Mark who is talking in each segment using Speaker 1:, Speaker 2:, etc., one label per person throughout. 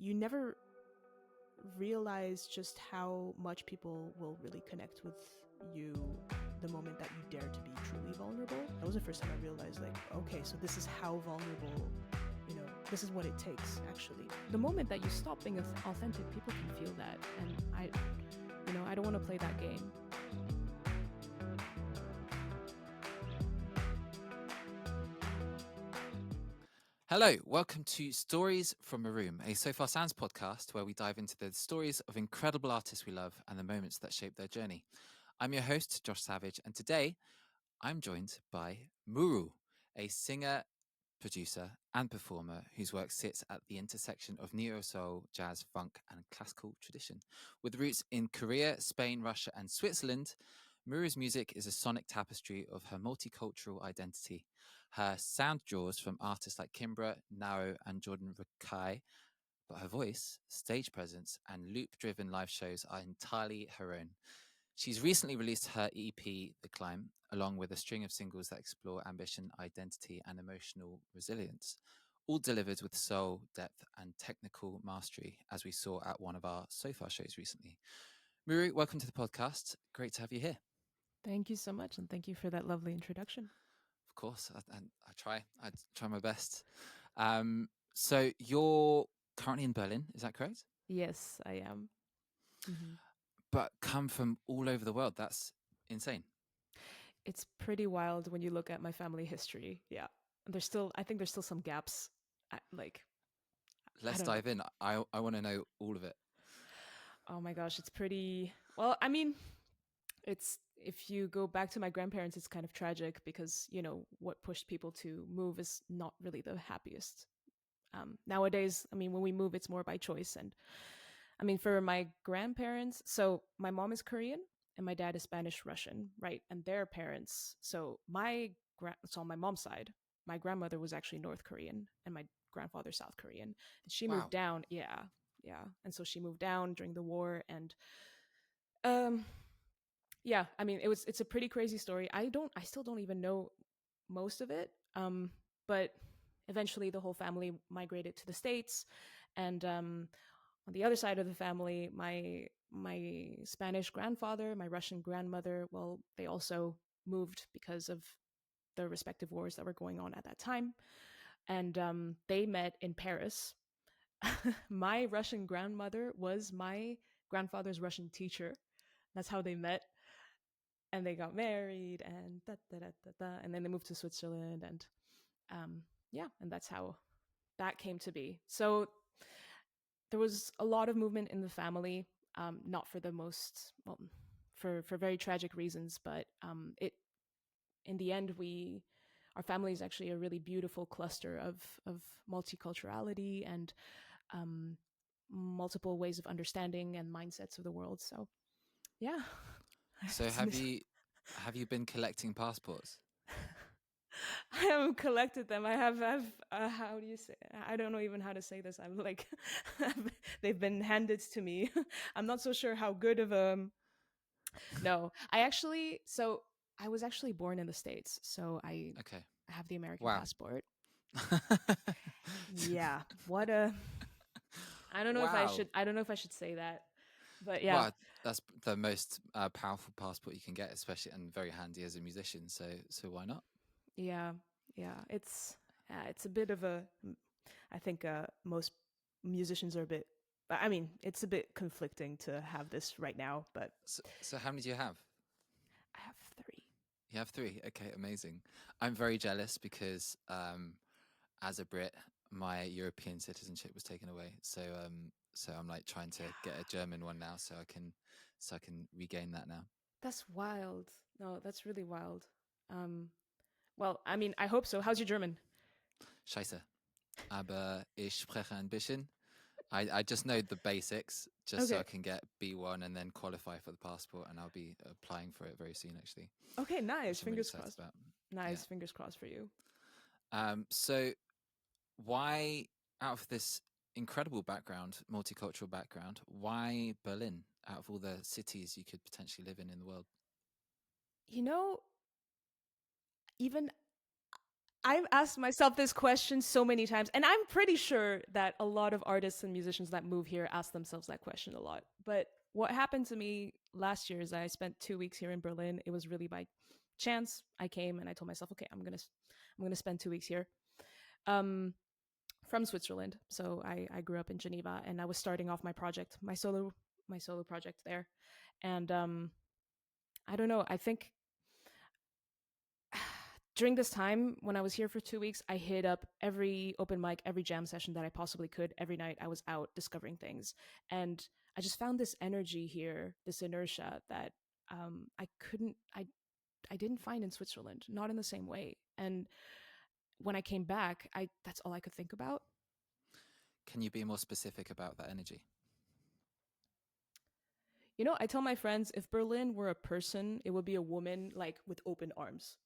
Speaker 1: you never realize just how much people will really connect with you the moment that you dare to be truly vulnerable. That was the first time I realized, like, okay, so this is how vulnerable, this is what it takes, actually.
Speaker 2: The moment that you stop being authentic, people can feel that. And I don't want to play that game.
Speaker 3: Hello, welcome to Stories from MURU, a So Far Sounds podcast where we dive into the stories of incredible artists we love and the moments that shape their journey. I'm your host, Josh Savage, and today I'm joined by MURU, a singer, producer, and performer whose work sits at the intersection of neo-soul, jazz, funk, and classical tradition. With roots in Korea, Spain, Russia, and Switzerland, MURU's music is a sonic tapestry of her multicultural identity. Her sound draws from artists like Kimbra, Naro, and Jordan Rakai, but her voice, stage presence, and loop-driven live shows are entirely her own. She's recently released her EP, The Climb, along with a string of singles that explore ambition, identity, and emotional resilience, all delivered with soul, depth, and technical mastery, as we saw at one of our So Far shows recently. MURU, welcome to the podcast. Great to have you here.
Speaker 2: Thank you so much, and thank you for that lovely introduction.
Speaker 3: Of course, I try my best. So you're currently in Berlin, is that correct?
Speaker 2: Yes, I am. Mm-hmm.
Speaker 3: But come from all over the world. That's insane.
Speaker 2: It's pretty wild when you look at my family history. Yeah, I think there's still some gaps.
Speaker 3: Let's dive in. I want to know all of it.
Speaker 2: Oh my gosh, it's pretty. Well, I mean, if you go back to my grandparents, it's kind of tragic because what pushed people to move is not really the happiest. Nowadays, I mean, when we move, it's more by choice. And I mean, for my grandparents, so my mom is Korean and my dad is Spanish Russian, right? And their parents, so on my mom's side, my grandmother was actually North Korean and my grandfather South Korean. And she moved down, yeah. And so she moved down during the war, and yeah, I mean, it's a pretty crazy story. I still don't even know most of it. But eventually the whole family migrated to the States, and on the other side of the family, my Spanish grandfather, my Russian grandmother, well, they also moved because of the respective wars that were going on at that time, and they met in Paris. My Russian grandmother was my grandfather's Russian teacher. That's how they met, and they got married, and and then they moved to Switzerland, and yeah, and that's how that came to be. So there was a lot of movement in the family, not for the most, well, for very tragic reasons, but it in the end, our family is actually a really beautiful cluster of multiculturality and multiple ways of understanding and mindsets of the world. So yeah.
Speaker 3: So have you been collecting passports?
Speaker 2: I haven't collected them. I have how do you say? I don't know even how to say this. I'm like, they've been handed to me. I'm not so sure how good of a. No, so I was actually born in the States, so I have the American passport. Yeah, what a. I don't know if I should. I don't know if I should say that, but yeah.
Speaker 3: Well, that's the most powerful passport you can get, especially, and very handy as a musician. So why not?
Speaker 2: Yeah. It's a bit of a. I think most musicians are a bit. I mean, it's a bit conflicting to have this right now, but.
Speaker 3: So how many do you have?
Speaker 2: I have 3.
Speaker 3: You have 3. Okay, amazing. I'm very jealous because as a Brit, my European citizenship was taken away. So I'm like trying to get a German one now, so I can regain that now.
Speaker 2: That's wild. No, that's really wild. Well, I mean, I hope so. How's your German?
Speaker 3: Scheiße. Aber ich spreche ein bisschen. I just know the basics, just so I can get B1 and then qualify for the passport, and I'll be applying for it very soon, actually.
Speaker 2: Okay, nice. Fingers crossed. Nice, fingers crossed for you.
Speaker 3: So why, out of this incredible background, multicultural background, why Berlin out of all the cities you could potentially live in the world?
Speaker 2: Even I've asked myself this question so many times, and I'm pretty sure that a lot of artists and musicians that move here ask themselves that question a lot. But what happened to me last year is I spent 2 weeks here in Berlin. It was really by chance. I came and I told myself, okay, I'm gonna spend 2 weeks here. Um, from Switzerland. So I grew up in Geneva, and I was starting off my project, my solo project there, and I don't know. I think during this time when I was here for 2 weeks, I hit up every open mic, every jam session that I possibly could. Every night I was out discovering things. And I just found this energy here, this inertia that I didn't find in Switzerland, not in the same way. And when I came back, I that's all I could think about.
Speaker 3: Can you be more specific about that energy?
Speaker 2: You know, I tell my friends if Berlin were a person, it would be a woman like with open arms.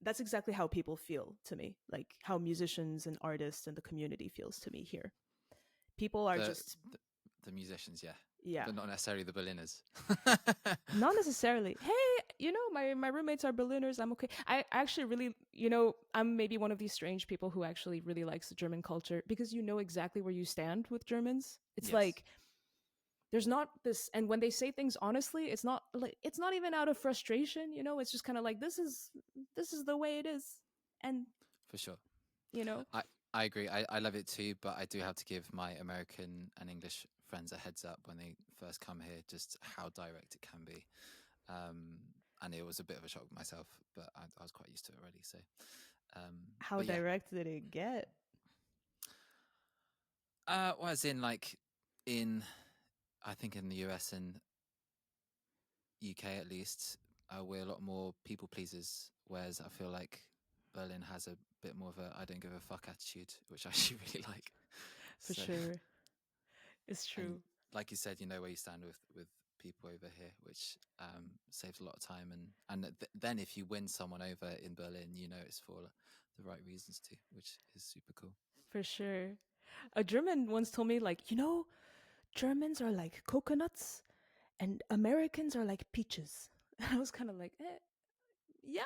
Speaker 2: That's exactly how people feel to me, like how musicians and artists and the community feels to me here. People are
Speaker 3: The
Speaker 2: just,
Speaker 3: the, the musicians, yeah,
Speaker 2: yeah,
Speaker 3: but not necessarily the Berliners.
Speaker 2: not necessarily. Hey, my roommates are Berliners. I'm okay. I actually really, I'm maybe one of these strange people who actually really likes the German culture because you know exactly where you stand with Germans. It's
Speaker 3: Yes,
Speaker 2: like there's not this, and when they say things honestly, it's not even out of frustration. It's just kind of like this is the way it is, and
Speaker 3: for sure.
Speaker 2: you know,
Speaker 3: I I agree. I love it too, but I do have to give my American and English friends a heads up when they first come here, just how direct it can be. Um, and it was a bit of a shock myself, but I was quite used to it already. So,
Speaker 1: How
Speaker 3: but yeah,
Speaker 1: direct did it get?
Speaker 3: well, as in like in I think in the US and UK at least, we're a lot more people pleasers, whereas I feel like Berlin has a bit more of a I don't give a fuck attitude, which I actually really like.
Speaker 2: for
Speaker 3: So,
Speaker 2: sure, it's
Speaker 3: and
Speaker 2: true.
Speaker 3: like you said, you know where you stand with people over here, which saves a lot of time. And then if you win someone over in Berlin, you know it's for the right reasons too, which is super cool.
Speaker 2: For sure. A German once told me, like, Germans are like coconuts and Americans are like peaches. And I was kind of like, yeah,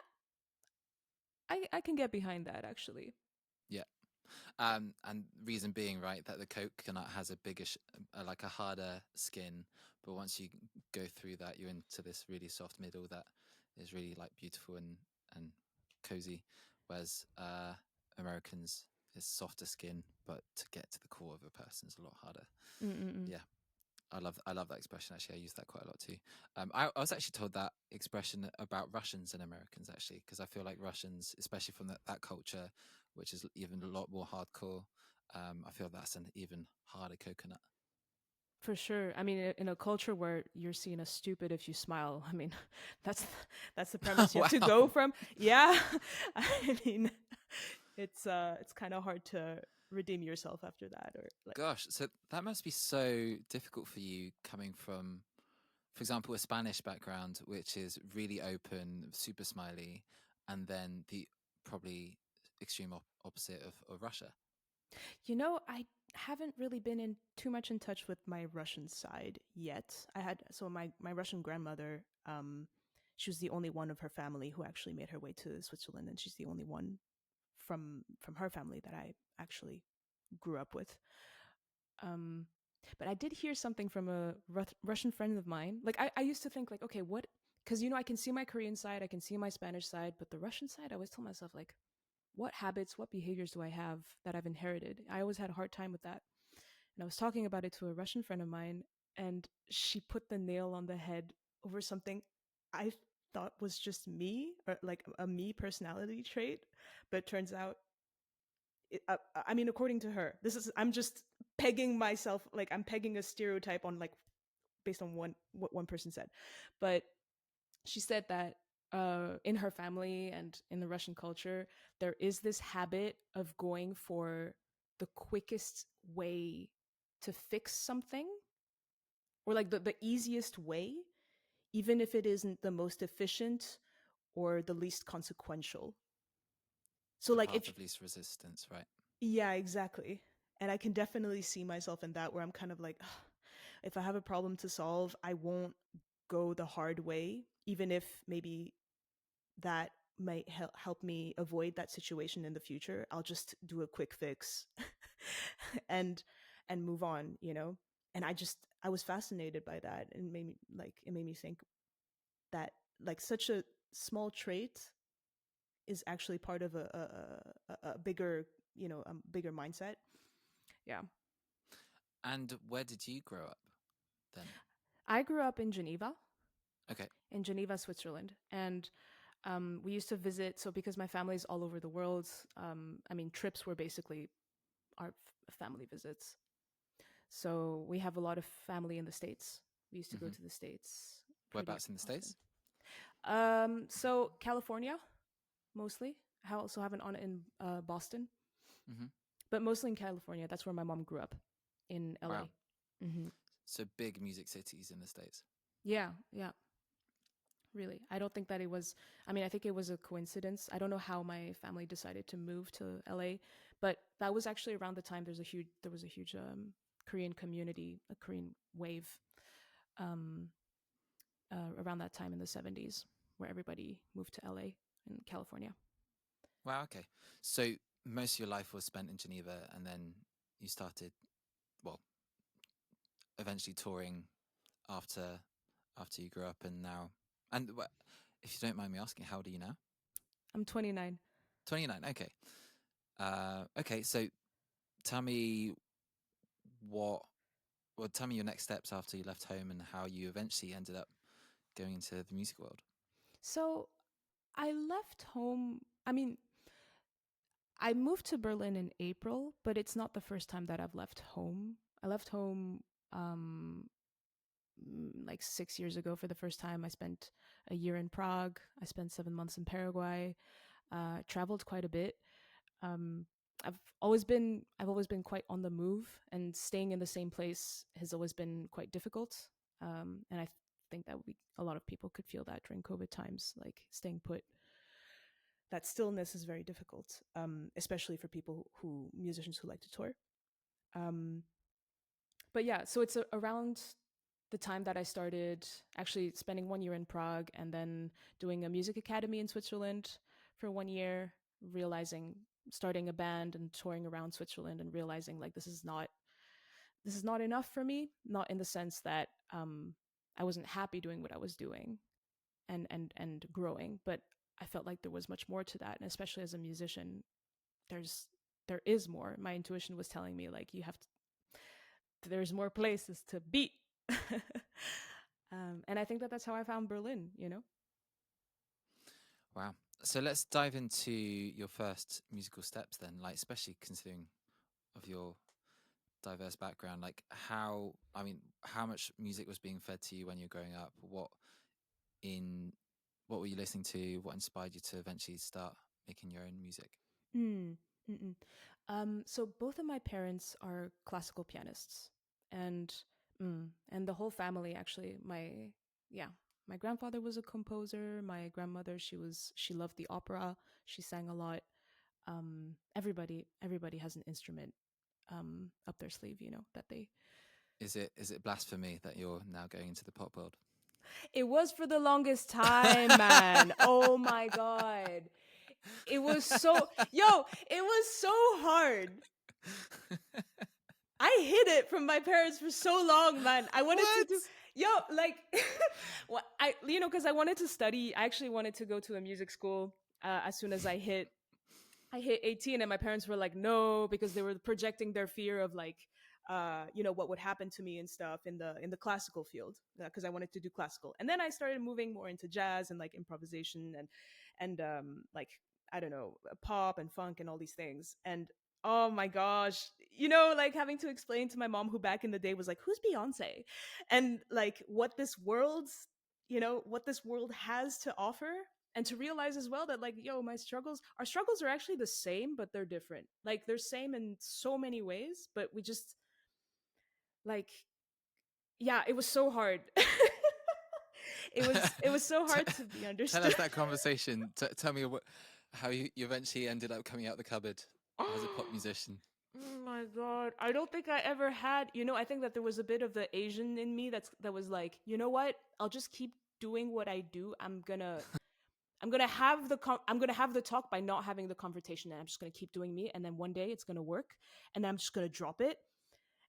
Speaker 2: I can get behind that actually.
Speaker 3: Yeah. And reason being, right, that the coconut has a bigger, like a harder skin, but once you go through that, you're into this really soft middle that is really like beautiful and cozy. Whereas Americans is softer skin, but to get to the core of a person is a lot harder.
Speaker 2: Mm-mm-mm.
Speaker 3: Yeah, I love that expression. Actually, I use that quite a lot too. I was actually told that expression about Russians and Americans actually, because I feel like Russians, especially from that culture, which is even a lot more hardcore. I feel that's an even harder coconut.
Speaker 2: For sure. I mean, in a culture where you're seen as stupid if you smile, I mean, that's that's the premise you have to go
Speaker 3: Wow,
Speaker 2: from. Yeah. I mean, it's kind of hard to redeem yourself after that or like
Speaker 3: gosh, so that must be so difficult for you coming from, for example, a Spanish background, which is really open, super smiley, and then the probably extreme opposite of Russia.
Speaker 2: I haven't really been in too much in touch with my Russian side yet. I had so my Russian grandmother, she was the only one of her family who actually made her way to Switzerland, and she's the only one from her family that I actually grew up with. Um, but I did hear something from a Russian friend of mine. Like I used to think like, okay, what? Because I can see my Korean side, I can see my Spanish side, but the Russian side, I always told myself like, what habits, what behaviors do I have that I've inherited? I always had a hard time with that. And I was talking about it to a Russian friend of mine, and she put the nail on the head over something I thought was just me or like a me personality trait, but it turns out, I mean, according to her, I'm just pegging myself, like I'm pegging a stereotype on like based on what one person said, but she said that in her family and in the Russian culture, there is this habit of going for the quickest way to fix something or like the easiest way, even if it isn't the most efficient or the least consequential. So,
Speaker 3: The
Speaker 2: like,
Speaker 3: path
Speaker 2: if,
Speaker 3: of least resistance, right?
Speaker 2: yeah, exactly. And I can definitely see myself in that where I'm kind of like, "Ugh, if I have a problem to solve, I won't go the hard way, even if maybe that
Speaker 1: might help me avoid that situation in the future, I'll just do a quick fix and move on, you know? And I was fascinated by that, and it made me think that like such a small trait is actually part of a bigger, you know, bigger mindset. Yeah.
Speaker 3: And where did you grow up then?
Speaker 2: I grew up in Geneva.
Speaker 3: Okay.
Speaker 2: In Geneva, Switzerland. And we used to visit. So, because my family's all over the world, I mean, trips were basically our family visits. So, we have a lot of family in the States. We used to go
Speaker 3: Mm-hmm.
Speaker 2: to the States pretty
Speaker 3: Whereabouts in the
Speaker 2: often.
Speaker 3: States?
Speaker 2: So, California, mostly. I also have an aunt in Boston,
Speaker 3: Mm-hmm.
Speaker 2: but mostly in California. That's where my mom grew up in
Speaker 3: Wow.
Speaker 2: LA. Mm-hmm.
Speaker 3: So big music cities in the States.
Speaker 2: Yeah, yeah. Really, I don't think that it was. I mean, I think it was a coincidence. I don't know how my family decided to move to LA, but that was actually around the time there was a huge Korean community, a Korean wave, um, around that time in the 70s, where everybody moved to LA in California.
Speaker 3: Wow. Okay. So most of your life was spent in Geneva, and then you started, well, eventually touring after you grew up, and now, and if you don't mind me asking, how old are you now?
Speaker 2: I'm 29.
Speaker 3: 29. Okay. Okay. So tell me what, well, tell me your next steps after you left home and how you eventually ended up going into the music world.
Speaker 2: So I left home. I mean, I moved to Berlin in April, but it's not the first time that I've left home. I left home um, like 6 years ago for the first time. I spent a year in Prague. I spent 7 months in Paraguay. Traveled quite a bit. Um, I've always been quite on the move, and staying in the same place has always been quite difficult. And I think that a lot of people could feel that during COVID times, like staying put.
Speaker 1: That stillness is very difficult, especially for people who musicians who like to tour. Um,
Speaker 2: But yeah, so it's around the time that I started actually spending 1 year in Prague and then doing a music academy in Switzerland for 1 year, realizing starting a band and touring around Switzerland and realizing like this is not enough for me, not in the sense that I wasn't happy doing what I was doing and growing, but I felt like there was much more to that, and especially as a musician, there is more. My intuition was telling me like there's more places to be. And I think that that's how I found Berlin, you know?
Speaker 3: Wow. So let's dive into your first musical steps then, like especially considering of your diverse background, like how much music was being fed to you when you were growing up? In what were you listening to? What inspired you to eventually start making your own music?
Speaker 2: Mm, mm-mm. So both of my parents are classical pianists, and and the whole family actually. Yeah, my grandfather was a composer. My grandmother, she loved the opera. She sang a lot. Everybody has an instrument up their sleeve, you know, that they.
Speaker 3: Is it blasphemy that you're now going into the pop world?
Speaker 2: It was for the longest time, man. Oh my god. It was so it was so hard. I hid it from my parents for so long, man. I wanted to do like what I because I wanted to study. I actually wanted to go to a music school as soon as I hit 18, and my parents were like no, because they were projecting their fear of like what would happen to me and stuff in the classical field, because I wanted to do classical. And then I started moving more into jazz and like improvisation and like I don't know, pop and funk and all these things. And oh my gosh, like having to explain to my mom, who back in the day was like, who's Beyonce, and like what this world has to offer, and to realize as well that like our struggles are actually the same, but they're different. Like they're same in so many ways, but we just like yeah, it was so hard. It was so hard to be
Speaker 3: Tell
Speaker 2: understood.
Speaker 3: us that conversation. Tell me how you eventually ended up coming out the cupboard as a pop musician.
Speaker 2: Oh my god, I don't think I ever had. I think that there was a bit of the Asian in me that was like, you know what? I'll just keep doing what I do. I'm I'm gonna have the talk by not having the confrontation, and I'm just gonna keep doing me, and then one day it's gonna work, and then I'm just gonna drop it.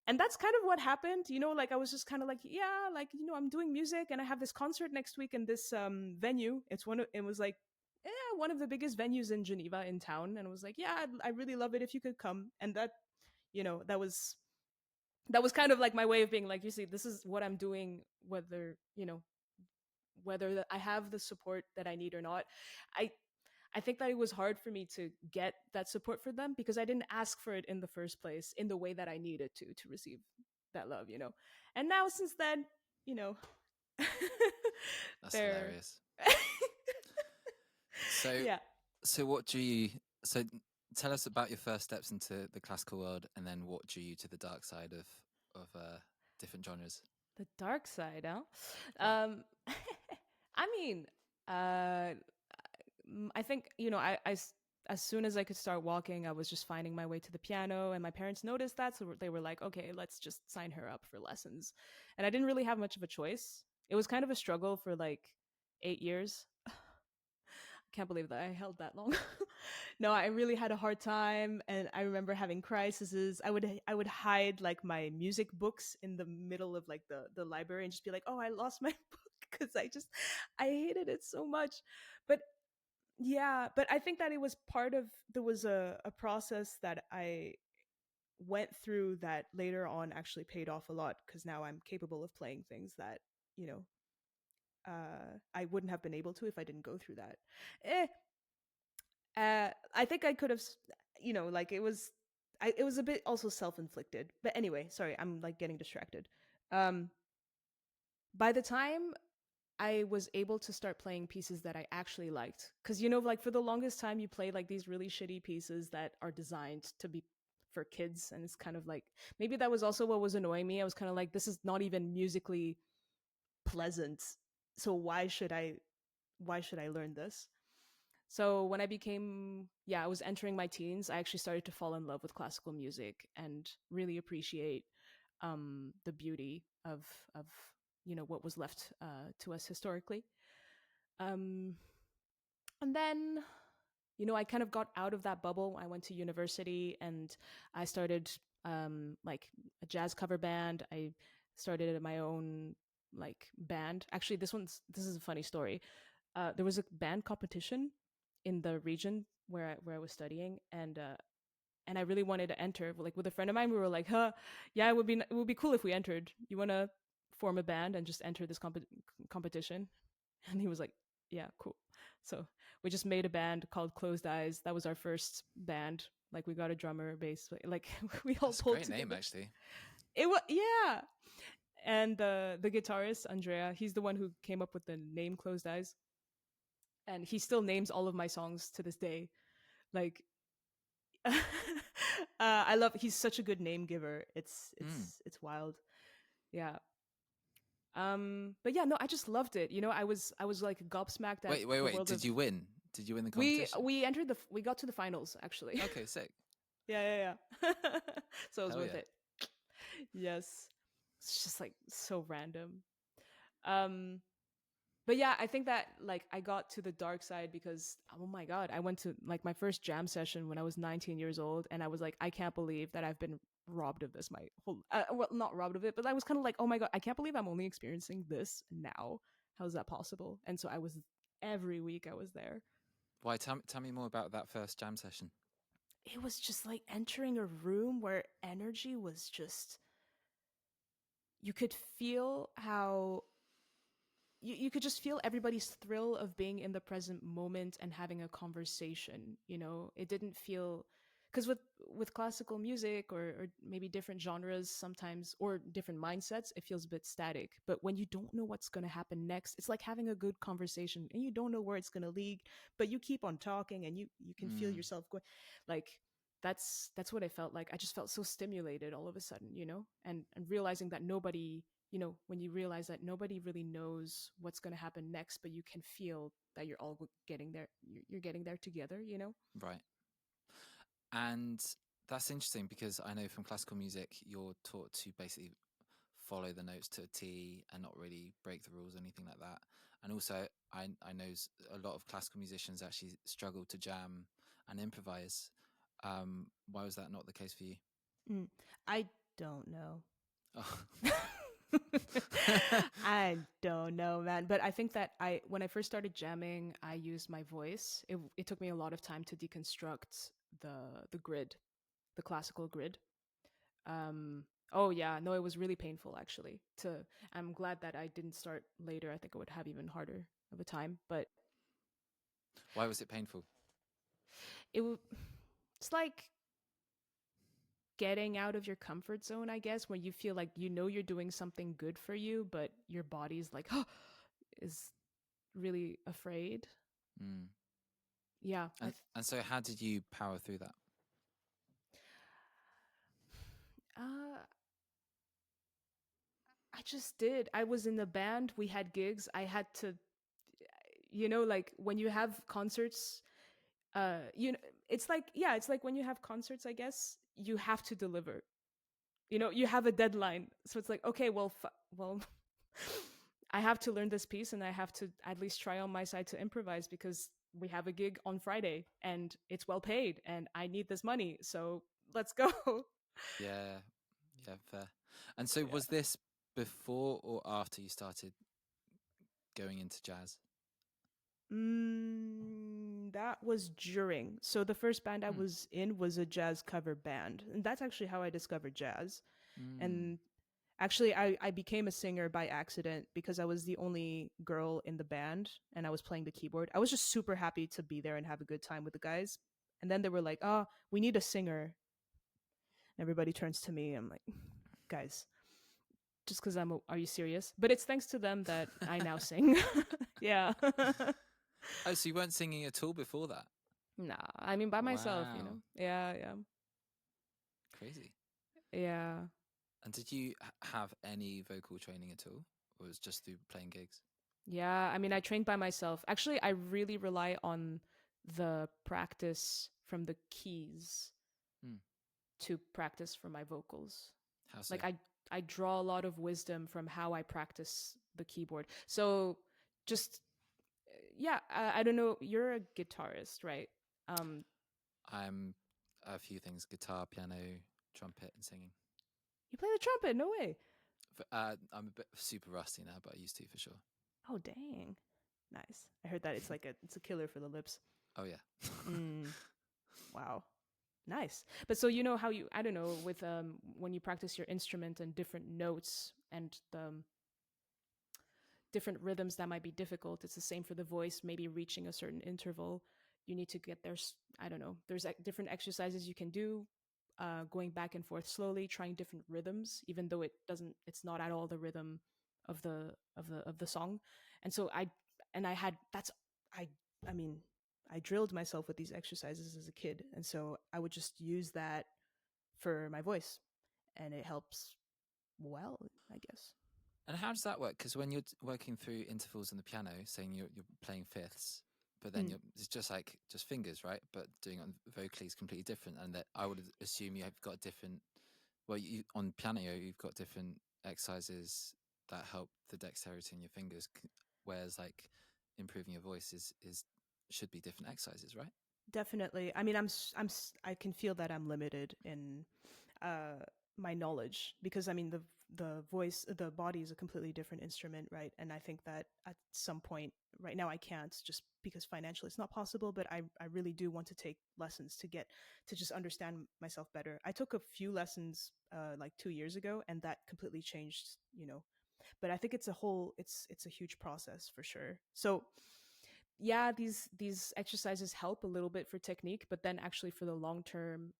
Speaker 2: And that's kind of what happened, like I was just kind of like, yeah, like, I'm doing music and I have this concert next week in this venue. It was like, yeah, one of the biggest venues in Geneva in town, and I was like, yeah, I really love it if you could come. And that, that was kind of like my way of being like, you see, this is what I'm doing, whether I have the support that I need or not. I think that it was hard for me to get that support for them because I didn't ask for it in the first place in the way that I needed to receive that love. And now since then, you know,
Speaker 3: That's
Speaker 2: they're
Speaker 3: hilarious. So,
Speaker 2: yeah.
Speaker 3: so tell us about your first steps into the classical world, and then what drew you to the dark side of different genres.
Speaker 2: The dark side, huh?
Speaker 3: Yeah.
Speaker 2: I mean, uh, I think as soon as I could start walking, I was just finding my way to the piano, and my parents noticed that, so they were like, "Okay, let's just sign her up for lessons." And I didn't really have much of a choice. It was kind of a struggle for like 8 years. I can't believe that I held that long. No, I really had a hard time, and I remember having crises. I would hide like my music books in the middle of like the library and just be like, "Oh, I lost my book," because I hated it so much. But yeah, but I think that there was a process that I went through that later on actually paid off a lot, because now I'm capable of playing things that, you know, I wouldn't have been able to if I didn't go through that. Eh, I think I could have, like it was a bit also self-inflicted. But anyway, sorry, I'm like getting distracted. Um, by the time I was able to start playing pieces that I actually liked, because like for the longest time, you play like these really shitty pieces that are designed to be for kids, and it's kind of like maybe that was also what was annoying me. I was kind of like, this is not even musically pleasant, so why should I learn this? So when I was entering my teens, I actually started to fall in love with classical music and really appreciate the beauty of what was left to us historically. Um, and then I kind of got out of that bubble. I went to university and I started like a jazz cover band. I started my own like band. Actually, this is a funny story. There was a band competition in the region where I was studying, and I really wanted to enter. Like with a friend of mine, we were like, "Huh, yeah, it would be cool if we entered. You want to form a band and just enter this competition?" And he was like, "Yeah, cool." So we just made a band called Closed Eyes. That was our first band. Like we got a drummer, bass, like we all
Speaker 3: That's a
Speaker 2: pulled
Speaker 3: great
Speaker 2: together.
Speaker 3: name, actually.
Speaker 2: It was, yeah. And the guitarist Andrea, he's the one who came up with the name Closed Eyes, and he still names all of my songs to this day. Like, I love. He's such a good name giver. It's
Speaker 3: Mm.
Speaker 2: it's it's wild. Yeah. But yeah, no, I just loved it. I was like gobsmacked at
Speaker 3: Wait, wait,
Speaker 2: the
Speaker 3: wait.
Speaker 2: world
Speaker 3: Did
Speaker 2: of.
Speaker 3: you win? Did you win the
Speaker 2: We
Speaker 3: competition?
Speaker 2: we entered we got to the finals actually.
Speaker 3: Okay, sick.
Speaker 2: Yeah, yeah, yeah. So it was
Speaker 3: Hell
Speaker 2: worth
Speaker 3: yeah.
Speaker 2: it. Yes. It's just like so random. Um but yeah, I think that like I got to the dark side because, oh my god, I went to like my first jam session when I was 19 years old, and I was like, I can't believe that I've been robbed of this my whole well, not robbed of it, but I was kind of like, oh my god, I can't believe I'm only experiencing this now. How is that possible? And so I was every week I was there.
Speaker 3: Why? Tell me more about that first jam session.
Speaker 2: It was just like entering a room where energy was just, you could feel how you could just feel everybody's thrill of being in the present moment and having a conversation. It didn't feel, because with classical music, or maybe different genres sometimes, or different mindsets, it feels a bit static. But when you don't know what's going to happen next, it's like having a good conversation and you don't know where it's going to lead, but you keep on talking and you can feel
Speaker 3: Mm,
Speaker 2: yourself going. Like, that's what I felt like. I just felt so stimulated all of a sudden, and realizing that nobody, when you realize that nobody really knows what's going to happen next, but you can feel that you're all getting there. You're getting there together.
Speaker 3: right. And that's interesting because I know from classical music, you're taught to basically follow the notes to a T and not really break the rules or anything like that. And also, I know a lot of classical musicians actually struggle to jam and improvise. Why was that not the case for you?
Speaker 1: I don't know.
Speaker 3: Oh.
Speaker 1: I don't know, man. But I think that when I first started jamming, I used my voice. It took me a lot of time to deconstruct the grid, the classical grid. Oh yeah, no, it was really painful actually. I'm glad that I didn't start later. I think I would have even harder of a time. But
Speaker 3: Why was it painful?
Speaker 1: it's like getting out of your comfort zone, I guess, when you feel like you're doing something good for you, but your body's like, oh, is really afraid.
Speaker 3: Mm.
Speaker 1: Yeah.
Speaker 3: And so, how did you power through that?
Speaker 1: Uh, I just did. I was in the band. We had gigs. I had to, like when you have concerts, you know, it's like, yeah, it's like when you have concerts, I guess, you have to deliver. You have a deadline. So it's like, okay, well, I have to learn this piece and I have to at least try on my side to improvise because we have a gig on Friday and it's well paid and I need this money. So let's go.
Speaker 3: Yeah, yeah, fair. And so, was this before or after you started going into jazz?
Speaker 1: That was during. So the first band I
Speaker 3: Hmm.
Speaker 1: was in was a jazz cover band. And that's actually how I discovered jazz.
Speaker 3: Mm.
Speaker 1: And actually, I became a singer by accident because I was the only girl in the band and I was playing the keyboard. I was just super happy to be there and have a good time with the guys. And then they were like, oh, we need a singer. And everybody turns to me. I'm like, guys, just because are you serious? But it's thanks to them that I now sing. Yeah.
Speaker 3: Oh, so you weren't singing at all before that?
Speaker 1: Nah, I mean, by myself,
Speaker 3: Wow,
Speaker 1: Yeah, yeah.
Speaker 3: crazy.
Speaker 1: Yeah.
Speaker 3: And did you have any vocal training at all, or was it just through playing gigs?
Speaker 1: Yeah, I mean, I trained by myself. Actually, I really rely on the practice from the keys
Speaker 3: Hmm.
Speaker 1: to practice for my vocals.
Speaker 3: How so?
Speaker 1: Like I draw a lot of wisdom from how I practice the keyboard. So just yeah, I don't know, you're a guitarist, right? Um
Speaker 3: I'm a few things: guitar, piano, trumpet, and singing.
Speaker 1: you play the trumpet? No way.
Speaker 3: I'm a bit super rusty now, but I used to for sure.
Speaker 1: Oh, dang. Nice. I heard that it's a killer for the lips.
Speaker 3: Oh yeah.
Speaker 1: Mm, wow. Nice. But so how I don't know, with when you practice your instrument and different notes and the different rhythms that might be difficult. It's the same for the voice, maybe reaching a certain interval. You need to get there. I don't know. There's different exercises you can do, going back and forth slowly, trying different rhythms, even though it's not at all the rhythm of the song. And so I had, I mean, I drilled myself with these exercises as a kid. And so I would just use that for my voice and it helps well, I guess.
Speaker 3: And how does that work? Because when you're working through intervals on the piano, saying you're playing fifths, but then
Speaker 1: Mm.
Speaker 3: it's just fingers, right? But doing it on vocally is completely different. And that I would assume you have got different. Well, on piano you've got different exercises that help the dexterity in your fingers, whereas like improving your voice is should be different exercises, right?
Speaker 1: Definitely. I mean, I can feel that I'm limited in uh, my knowledge because I mean the body is a completely different instrument, right? And I think that at some point, right now, I can't just because financially it's not possible. But I really do want to take lessons to just understand myself better. I took a few lessons like 2 years ago, and that completely changed. But I think it's a huge process for sure. So yeah, these exercises help a little bit for technique, but then actually for the long term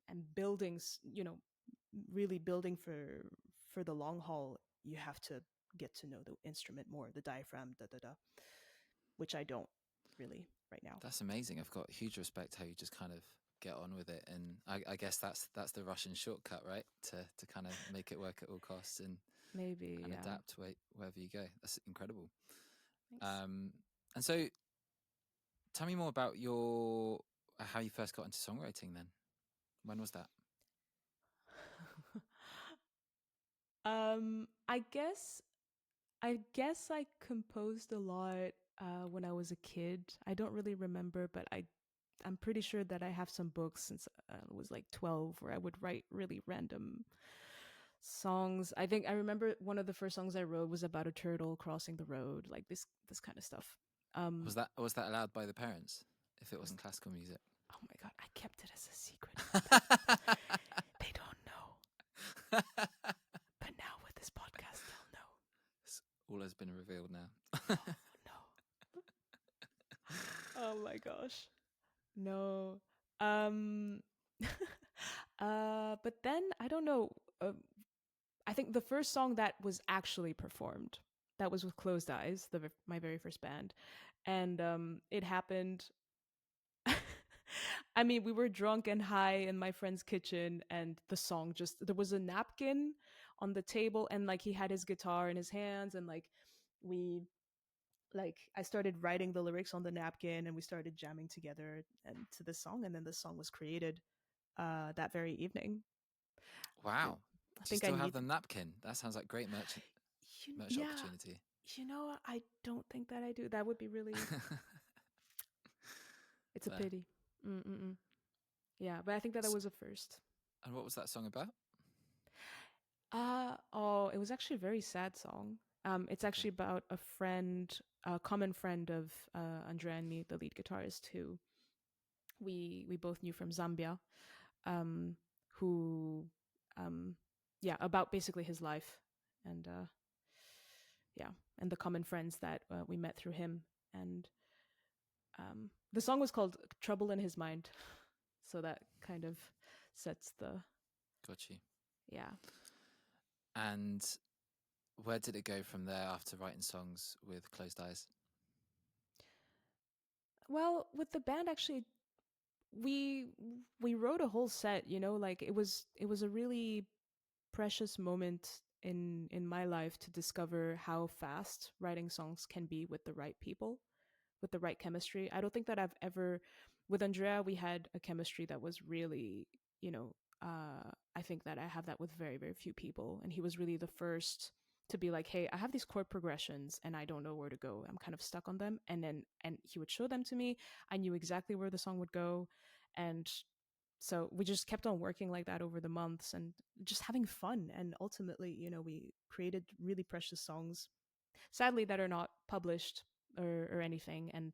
Speaker 1: and buildings, really building for the long haul, you have to get to know the instrument more, the diaphragm, da da da, which I don't really right now.
Speaker 3: That's amazing. I've got huge respect how you just kind of get on with it, and I guess that's the Russian shortcut, right? To kind of make it work at all costs
Speaker 1: Maybe,
Speaker 3: and
Speaker 1: yeah.
Speaker 3: adapt wherever you go. That's incredible.
Speaker 1: Thanks.
Speaker 3: And so, tell me more about your how you first got into songwriting. Then, when was that?
Speaker 2: I guess I composed a lot when I was a kid. I don't really remember, but I'm pretty sure that I have some books since I was like 12 where I would write really random songs. I think I remember one of the first songs I wrote was about a turtle crossing the road, like this kind of stuff. Um
Speaker 3: Was that allowed by the parents if it wasn't classical music?
Speaker 2: oh my god, I kept it as a secret. They don't know. But now with this podcast they'll know.
Speaker 3: All has been revealed now.
Speaker 2: Oh no. Oh my gosh. No. Um but then I don't know. I think the first song that was actually performed that was with Closed Eyes, my very first band, and it happened. I mean, we were drunk and high in my friend's kitchen, and the song just there was a napkin on the table, and like he had his guitar in his hands, and we I started writing the lyrics on the napkin, and we started jamming together and to this song, and then the song was created that very evening.
Speaker 3: Wow.
Speaker 2: I
Speaker 3: Do you
Speaker 2: think I
Speaker 3: still have
Speaker 2: need
Speaker 3: the napkin? That sounds like great merch
Speaker 2: yeah,
Speaker 3: opportunity.
Speaker 2: I don't think that I do. That would be really. It's a
Speaker 3: Fair.
Speaker 2: pity. Mm-mm-mm. Yeah, but I think that that
Speaker 3: S-
Speaker 2: was a first.
Speaker 3: And what was that song about?
Speaker 2: Oh, it was actually a very sad song. It's
Speaker 3: Okay.
Speaker 2: actually about a friend, a common friend of Andrea and me, the lead guitarist, who we both knew from Zambia. Um, who, um, yeah, about basically his life, and yeah, and the common friends that we met through him. And the song was called "Trouble in His Mind," so that kind of sets the
Speaker 3: Got you.
Speaker 2: yeah.
Speaker 3: And where did it go from there after writing songs with Closed Eyes?
Speaker 2: Well, with the band, actually, we we wrote a whole set. Like it was a really precious moment in my life to discover how fast writing songs can be with the right people, with the right chemistry. I don't think that I've ever, with Andrea, we had a chemistry that was really, you know, I think that I have that with very, very few people. And he was really the first to be like, hey, I have these chord progressions and I don't know where to go. I'm kind of stuck on them. And he would show them to me. I knew exactly where the song would go. And so we just kept on working like that over the months and just having fun. And ultimately, we created really precious songs, sadly, that are not published or anything. And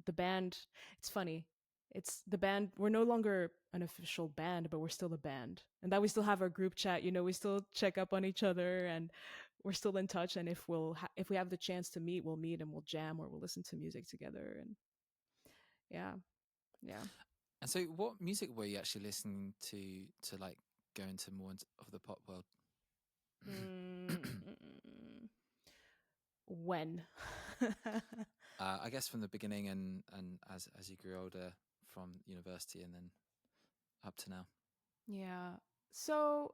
Speaker 2: the band, it's funny. It's the band. We're no longer an official band, but we're still a band. And that we still have our group chat. We still check up on each other, and we're still in touch. And if we have the chance to meet, we'll meet and we'll jam or we'll listen to music together. And yeah, yeah.
Speaker 3: And so, what music were you actually listening to like go into more of the pop world?
Speaker 2: When?
Speaker 3: I guess from the beginning and as you grew older, from university and then up to now.
Speaker 2: Yeah. So,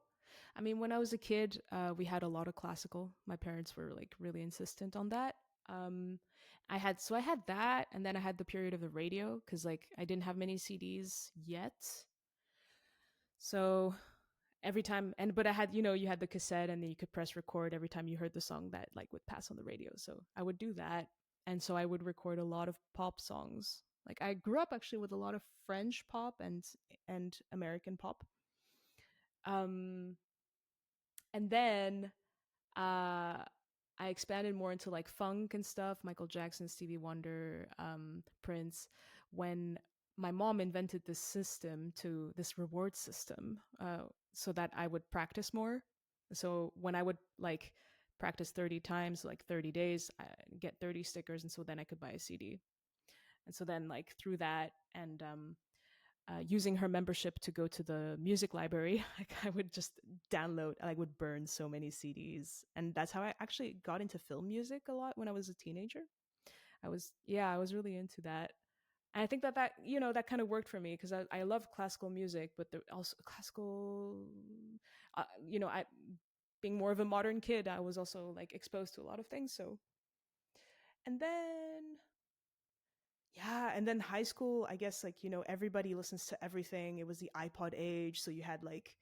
Speaker 2: I mean, when I was a kid, we had a lot of classical. My parents were like really insistent on that. Um, I had that, and then I had the period of the radio because like I didn't have many CDs yet. So every time, but I had, you had the cassette, and then you could press record every time you heard the song that like would pass on the radio. So I would do that, and so I would record a lot of pop songs. Like I grew up actually with a lot of French pop and American pop. Um, and then uh, I expanded more into like funk and stuff, Michael Jackson, Stevie Wonder, Prince, when my mom invented this reward system, so that I would practice more. So when I would like practice 30 times, like 30 days, I get 30 stickers. And so then I could buy a CD. And so then like through that and using her membership to go to the music library, like I would just download, I would burn so many CDs. And that's how I actually got into film music a lot when I was a teenager. I was really into that. And I think that kind of worked for me because I love classical music, but also classical, I being more of a modern kid, I was also like exposed to a lot of things. So, and then yeah, and then high school, I guess like, everybody listens to everything. It was the iPod age, so you had like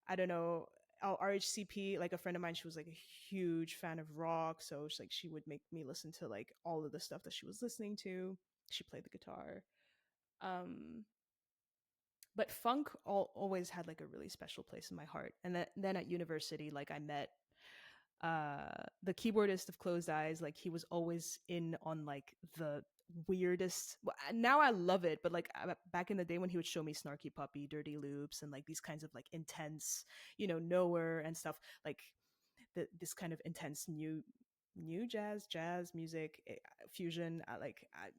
Speaker 2: I don't know,
Speaker 1: RHCP, like a friend of mine, she was like a huge fan of rock, so she would make me listen to like all of the stuff that she was listening to. She played the guitar. Um, but funk always had like a really special place in my heart. And then at university, like I met the keyboardist of Closed Eyes. Like he was always in on like the weirdest, now I love it, but like back in the day when he would show me Snarky Puppy, Dirty Loops, and like these kinds of like intense, Nowhere and stuff, like this kind of intense new jazz music, fusion,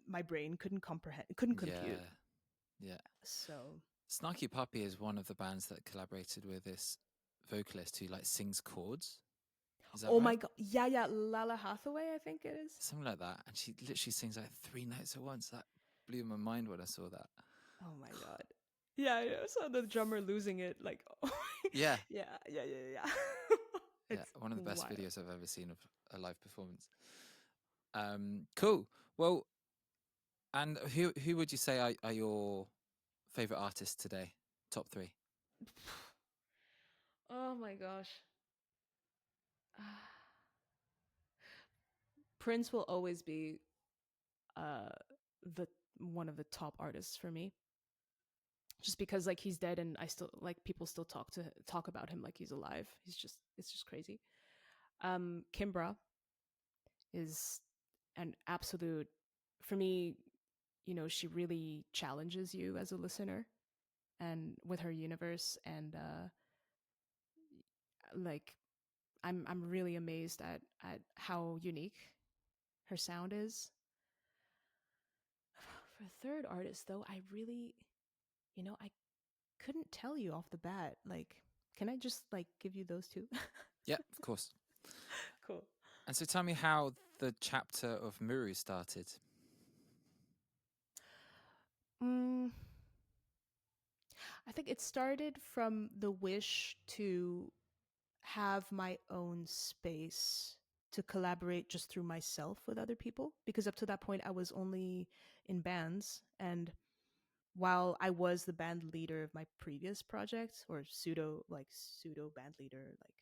Speaker 1: my brain couldn't compute.
Speaker 3: Yeah, yeah.
Speaker 1: So
Speaker 3: Snarky Puppy is one of the bands that collaborated with this vocalist who like sings chords. Is that
Speaker 1: oh
Speaker 3: right?
Speaker 1: my god, yeah, Lala Hathaway, I think it is.
Speaker 3: Something like that. And she literally sings like 3 notes at once. That blew my mind when I saw that.
Speaker 1: Oh my god. Yeah, yeah. So the drummer losing it, like,
Speaker 3: Yeah,
Speaker 1: yeah.
Speaker 3: yeah.
Speaker 1: It's
Speaker 3: One of the best
Speaker 1: wild.
Speaker 3: videos I've ever seen of a live performance. Cool. Well, and who would you say are your favorite artists today? Top three.
Speaker 2: Oh my gosh. Prince will always be uh the one of the top artists for me. Just because like he's dead and I still like people still talk about him like he's alive. It's just crazy. Kimbra is an absolute, for me, she really challenges you as a listener and with her universe, and like I'm really amazed at how unique her sound is. For a third artist though, I really, I couldn't tell you off the bat. Like, can I just like give you those two?
Speaker 3: Yeah, of course.
Speaker 1: Cool.
Speaker 3: And so tell me how the chapter of MURU started.
Speaker 2: mm, I think it started from the wish to have my own space to collaborate just through myself with other people, because up to that point I was only in bands, and while I was the band leader of my previous project, or pseudo band leader, like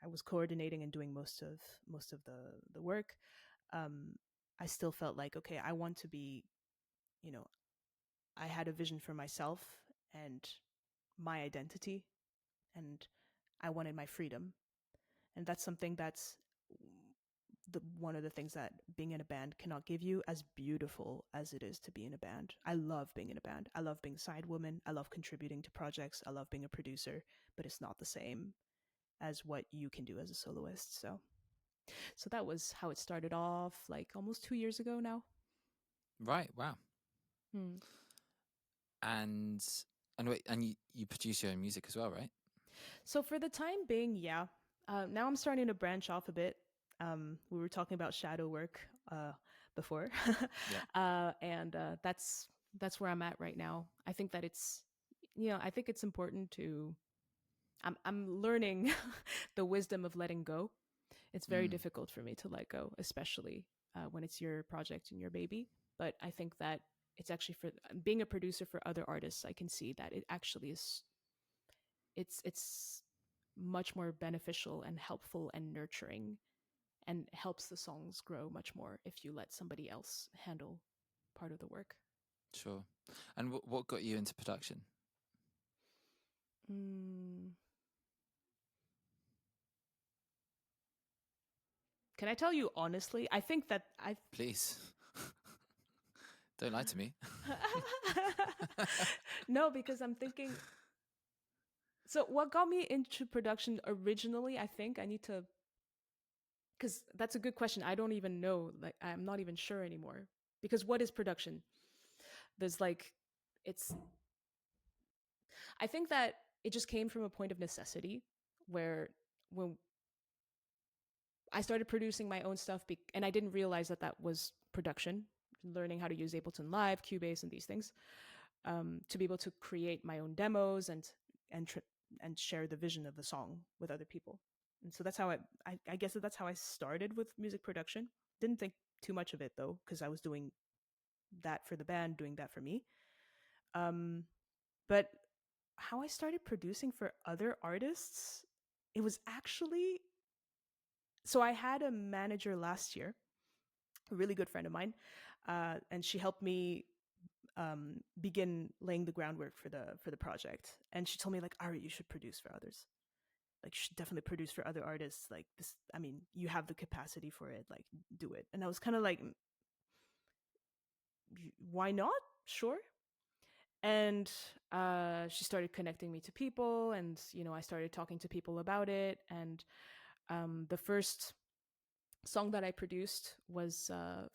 Speaker 2: I was coordinating and doing most of the work, um I still felt like, okay, I want to be, you know I had a vision for myself and my identity, and I wanted my freedom. And that's something that's the one of the things that being in a band cannot give you, as beautiful as it is to be in a band. I love being in a band. I love being side woman. I love contributing to projects. I love being a producer, but it's not the same as what you can do as a soloist. So that was how it started off, like almost 2 years ago now.
Speaker 3: Right. Wow.
Speaker 2: Hmm.
Speaker 3: And wait, and you produce your own music as well, right?
Speaker 2: So for the time being, yeah. Now I'm starting to branch off a bit. We were talking about shadow work before,
Speaker 3: Yeah.
Speaker 2: and that's where I'm at right now. I think that it's, I think it's important to. I'm learning the wisdom of letting go. It's very
Speaker 3: Mm,
Speaker 2: difficult for me to let go, especially when it's your project and your baby. But I think that it's actually, for being a producer for other artists, I can see that it actually is, it's much more beneficial and helpful and nurturing, and helps the songs grow much more if you let somebody else handle part of the work.
Speaker 3: sure. And what got you into production?
Speaker 2: Mm. Can I tell you honestly? I think that I.
Speaker 3: Please. Don't lie to me.
Speaker 2: No, because I'm thinking. So, what got me into production originally, I think I need to. Because that's a good question. I don't even know. Like, I'm not even sure anymore. Because what is production? There's like, it's. I think that it just came from a point of necessity where when I started producing my own stuff, and I didn't realize that that was production, learning how to use Ableton Live, Cubase, and these things, to be able to create my own demos and tr- and share the vision of the song with other people. And so that's how I guess that's how I started with music production. Didn't think too much of it though, because I was doing that for the band, doing that for me. But how I started producing for other artists,
Speaker 1: it was actually, so I had a manager last year, a really good friend of mine, and she helped me begin laying the groundwork for the project. And she told me like, Ari, you should produce for others. Like, you should definitely produce for other artists. Like this, I mean, you have the capacity for it. Like, do it. And I was kind of like, why not? Sure. And she started connecting me to people, and I started talking to people about it. And the first song that I produced was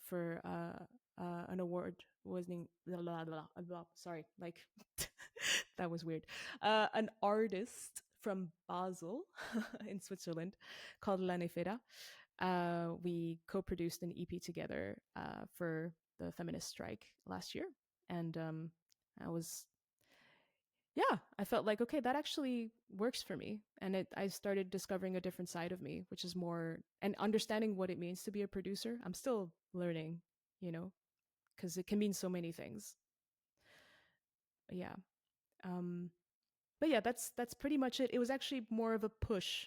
Speaker 1: for an award winning. Sorry, like that was weird. An artist from Basel in Switzerland called La Nefera. We co-produced an EP together for the feminist strike last year, and I was yeah, I felt like, okay, that actually works for me. And I started discovering a different side of me, which is more and understanding what it means to be a producer. I'm still learning, you know, because it can mean so many things. Yeah. Um, but yeah, that's pretty much it. It was actually more of a push,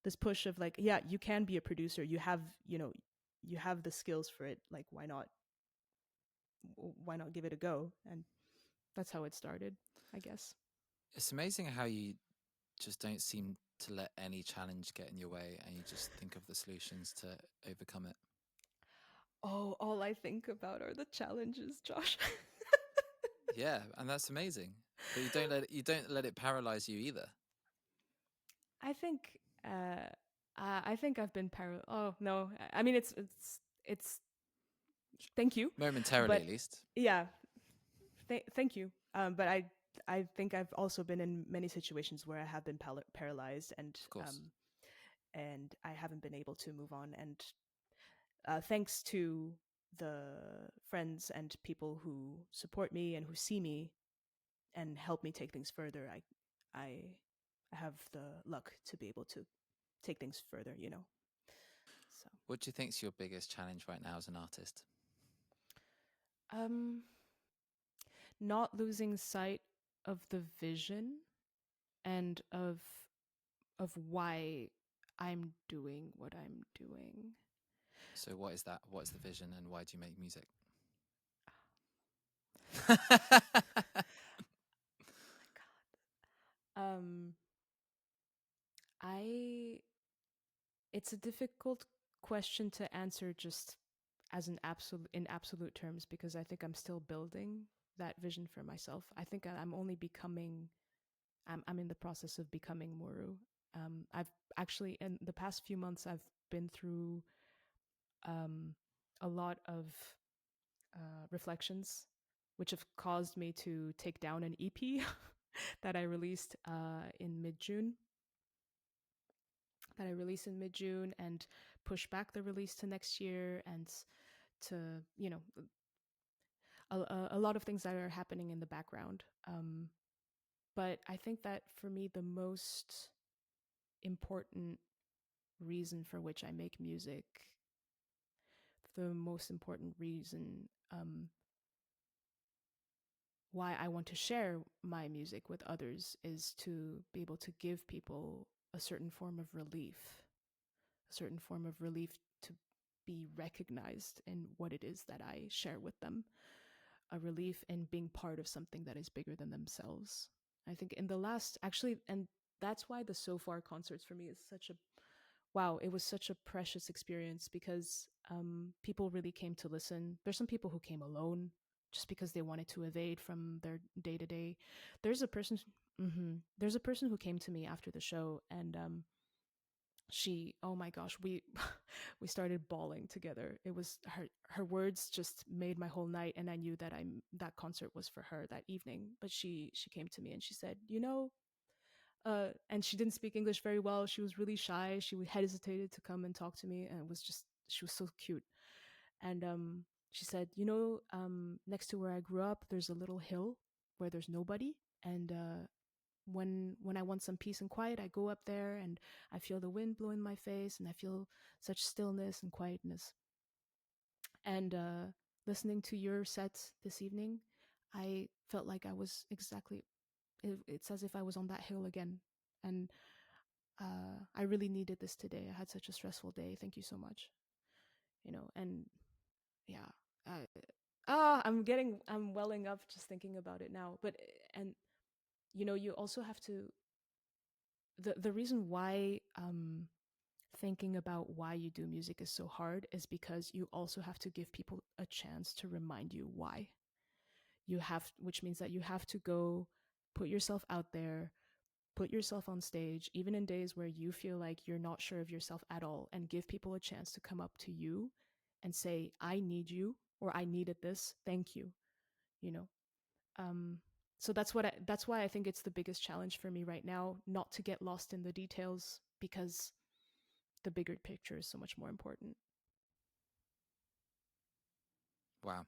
Speaker 1: this push of like, yeah, you can be a producer. You have the skills for it. Like, why not? Why not give it a go? And that's how it started, I guess.
Speaker 3: It's amazing how you just don't seem to let any challenge get in your way, and you just think of the solutions to overcome it.
Speaker 1: Oh, all I think about are the challenges, Josh.
Speaker 3: Yeah, and that's amazing. But you don't let it paralyze you either.
Speaker 1: I think I think I've been Oh no, I mean it's. Thank you,
Speaker 3: Momentarily,
Speaker 1: but
Speaker 3: at least.
Speaker 1: yeah, thank you. But I think I've also been in many situations where I have been paralyzed,
Speaker 3: Of course.
Speaker 1: and I haven't been able to move on. And thanks to the friends and people who support me and who see me and help me take things further, I have the luck to be able to take things further. So,
Speaker 3: What do you think's your biggest challenge right now as an artist?
Speaker 1: um, not losing sight of the vision and of why I'm doing what I'm doing.
Speaker 3: So what is that? What is the vision, and why do you make music?
Speaker 1: My God. I It's a difficult question to answer just as an absolute in absolute terms, because I think I'm still building that vision for myself. I think I'm only becoming. I'm in the process of becoming MURU. I've actually in the past few months I've been through um, a lot of reflections, which have caused me to take down an EP that I released in mid June. That I released in mid June, and push back the release to next year, and to a lot of things that are happening in the background. But I think that for me, the most important reason for which I make music, the most important reason why I want to share my music with others, is to be able to give people a certain form of relief, a certain form of relief to be recognized in what it is that I share with them, a relief in being part of something that is bigger than themselves. I think in the last, actually, and that's why the So Far concerts for me is such a wow, it was such a precious experience, because people really came to listen. There's some people who came alone just because they wanted to evade from their day to day. There's a person, there's a person who came to me after the show, and oh my gosh, we we started bawling together. It was her words just made my whole night, and I knew that that concert was for her that evening. But she came to me and she said, and she didn't speak English very well. She was really shy. She hesitated to come and talk to me, and she was so cute. And she said, next to where I grew up, there's a little hill where there's nobody, and when I want some peace and quiet, I go up there and I feel the wind blow in my face, and I feel such stillness and quietness. And listening to your set this evening, I felt like I was exactly. It's as if I was on that hill again, and
Speaker 2: I really needed this today. I had such a stressful day. Thank you so much. And yeah, I, I'm welling up just thinking about it now. But and you also have to the reason why thinking about why you do music is so hard is because you also have to give people a chance to remind you why which means that you have to go put yourself out there, put yourself on stage, even in days where you feel like you're not sure of yourself at all, and give people a chance to come up to you and say, I need you, or I needed this, thank you, you know. Um, so that's why I think it's the biggest challenge for me right now, not to get lost in the details, because the bigger picture is so much more important.
Speaker 3: Wow,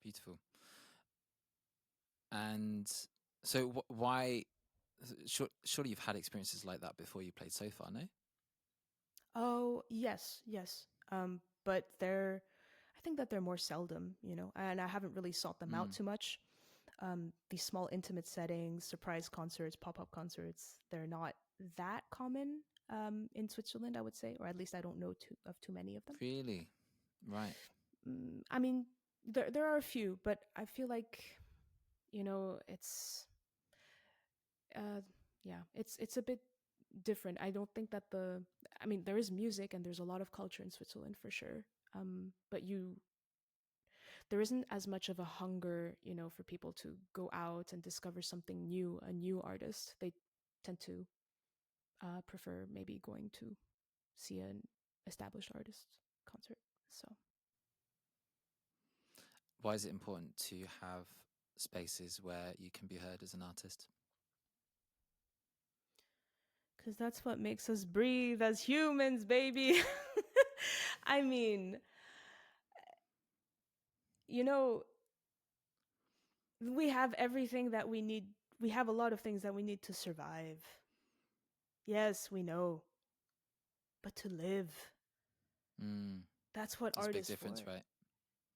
Speaker 3: beautiful. And so, why? Surely you've had experiences like that before you played so far, no?
Speaker 1: Oh, yes, yes. But I think that they're more seldom, and I haven't really sought them out
Speaker 3: Mm,
Speaker 1: too much. These small intimate settings, surprise concerts, pop-up concerts, they're not that common in Switzerland, I would say, or at least I don't know of too many of them.
Speaker 3: really? Right.
Speaker 1: I mean, there are a few, but I feel like, it's yeah, it's a bit different. I don't think that I mean, there is music and there's a lot of culture in Switzerland for sure. But there isn't as much of a hunger, for people to go out and discover something new, a new artist. They tend to prefer maybe going to see an established artist concert. So,
Speaker 3: Why is it important to have spaces where you can be heard as an artist?
Speaker 1: because that's what makes us breathe as humans, baby. I mean, you know, we have everything that we need. We have a lot of things that we need to survive. Yes, we know. But to live,
Speaker 3: Mm,
Speaker 1: that's what
Speaker 3: there's a
Speaker 1: art
Speaker 3: big
Speaker 1: is
Speaker 3: difference,
Speaker 1: for.
Speaker 3: right?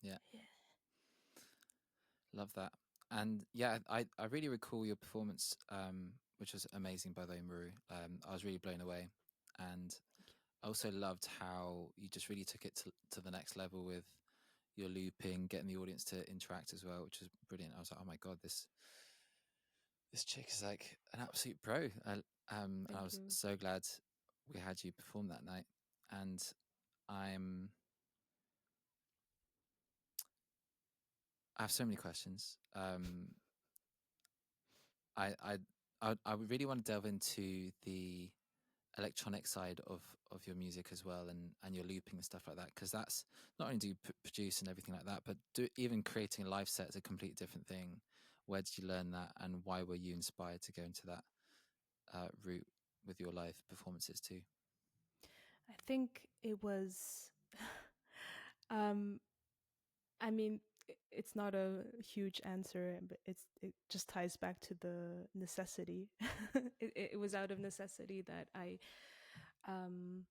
Speaker 3: Yeah,
Speaker 1: Yeah.
Speaker 3: love that. And yeah, I really recall your performance, which was amazing, by the way, Maru. I was really blown away, and I also loved how you just really took it to the next level with your looping, getting the audience to interact as well, which was brilliant. I was like, oh my god, this chick is like an absolute pro. And I
Speaker 1: Thank
Speaker 3: was
Speaker 1: you.
Speaker 3: so glad we had you perform that night. And I'm I have so many questions. I I I really want to delve into the electronic side of your music as well, and your looping and stuff like that, because that's not only do you produce and everything like that, but even creating a live set is a completely different thing. Where did you learn that, and why were you inspired to go into that route with your live performances too?
Speaker 1: I think it was um I mean, it's not a huge answer, but it just ties back to the necessity. It was out of necessity um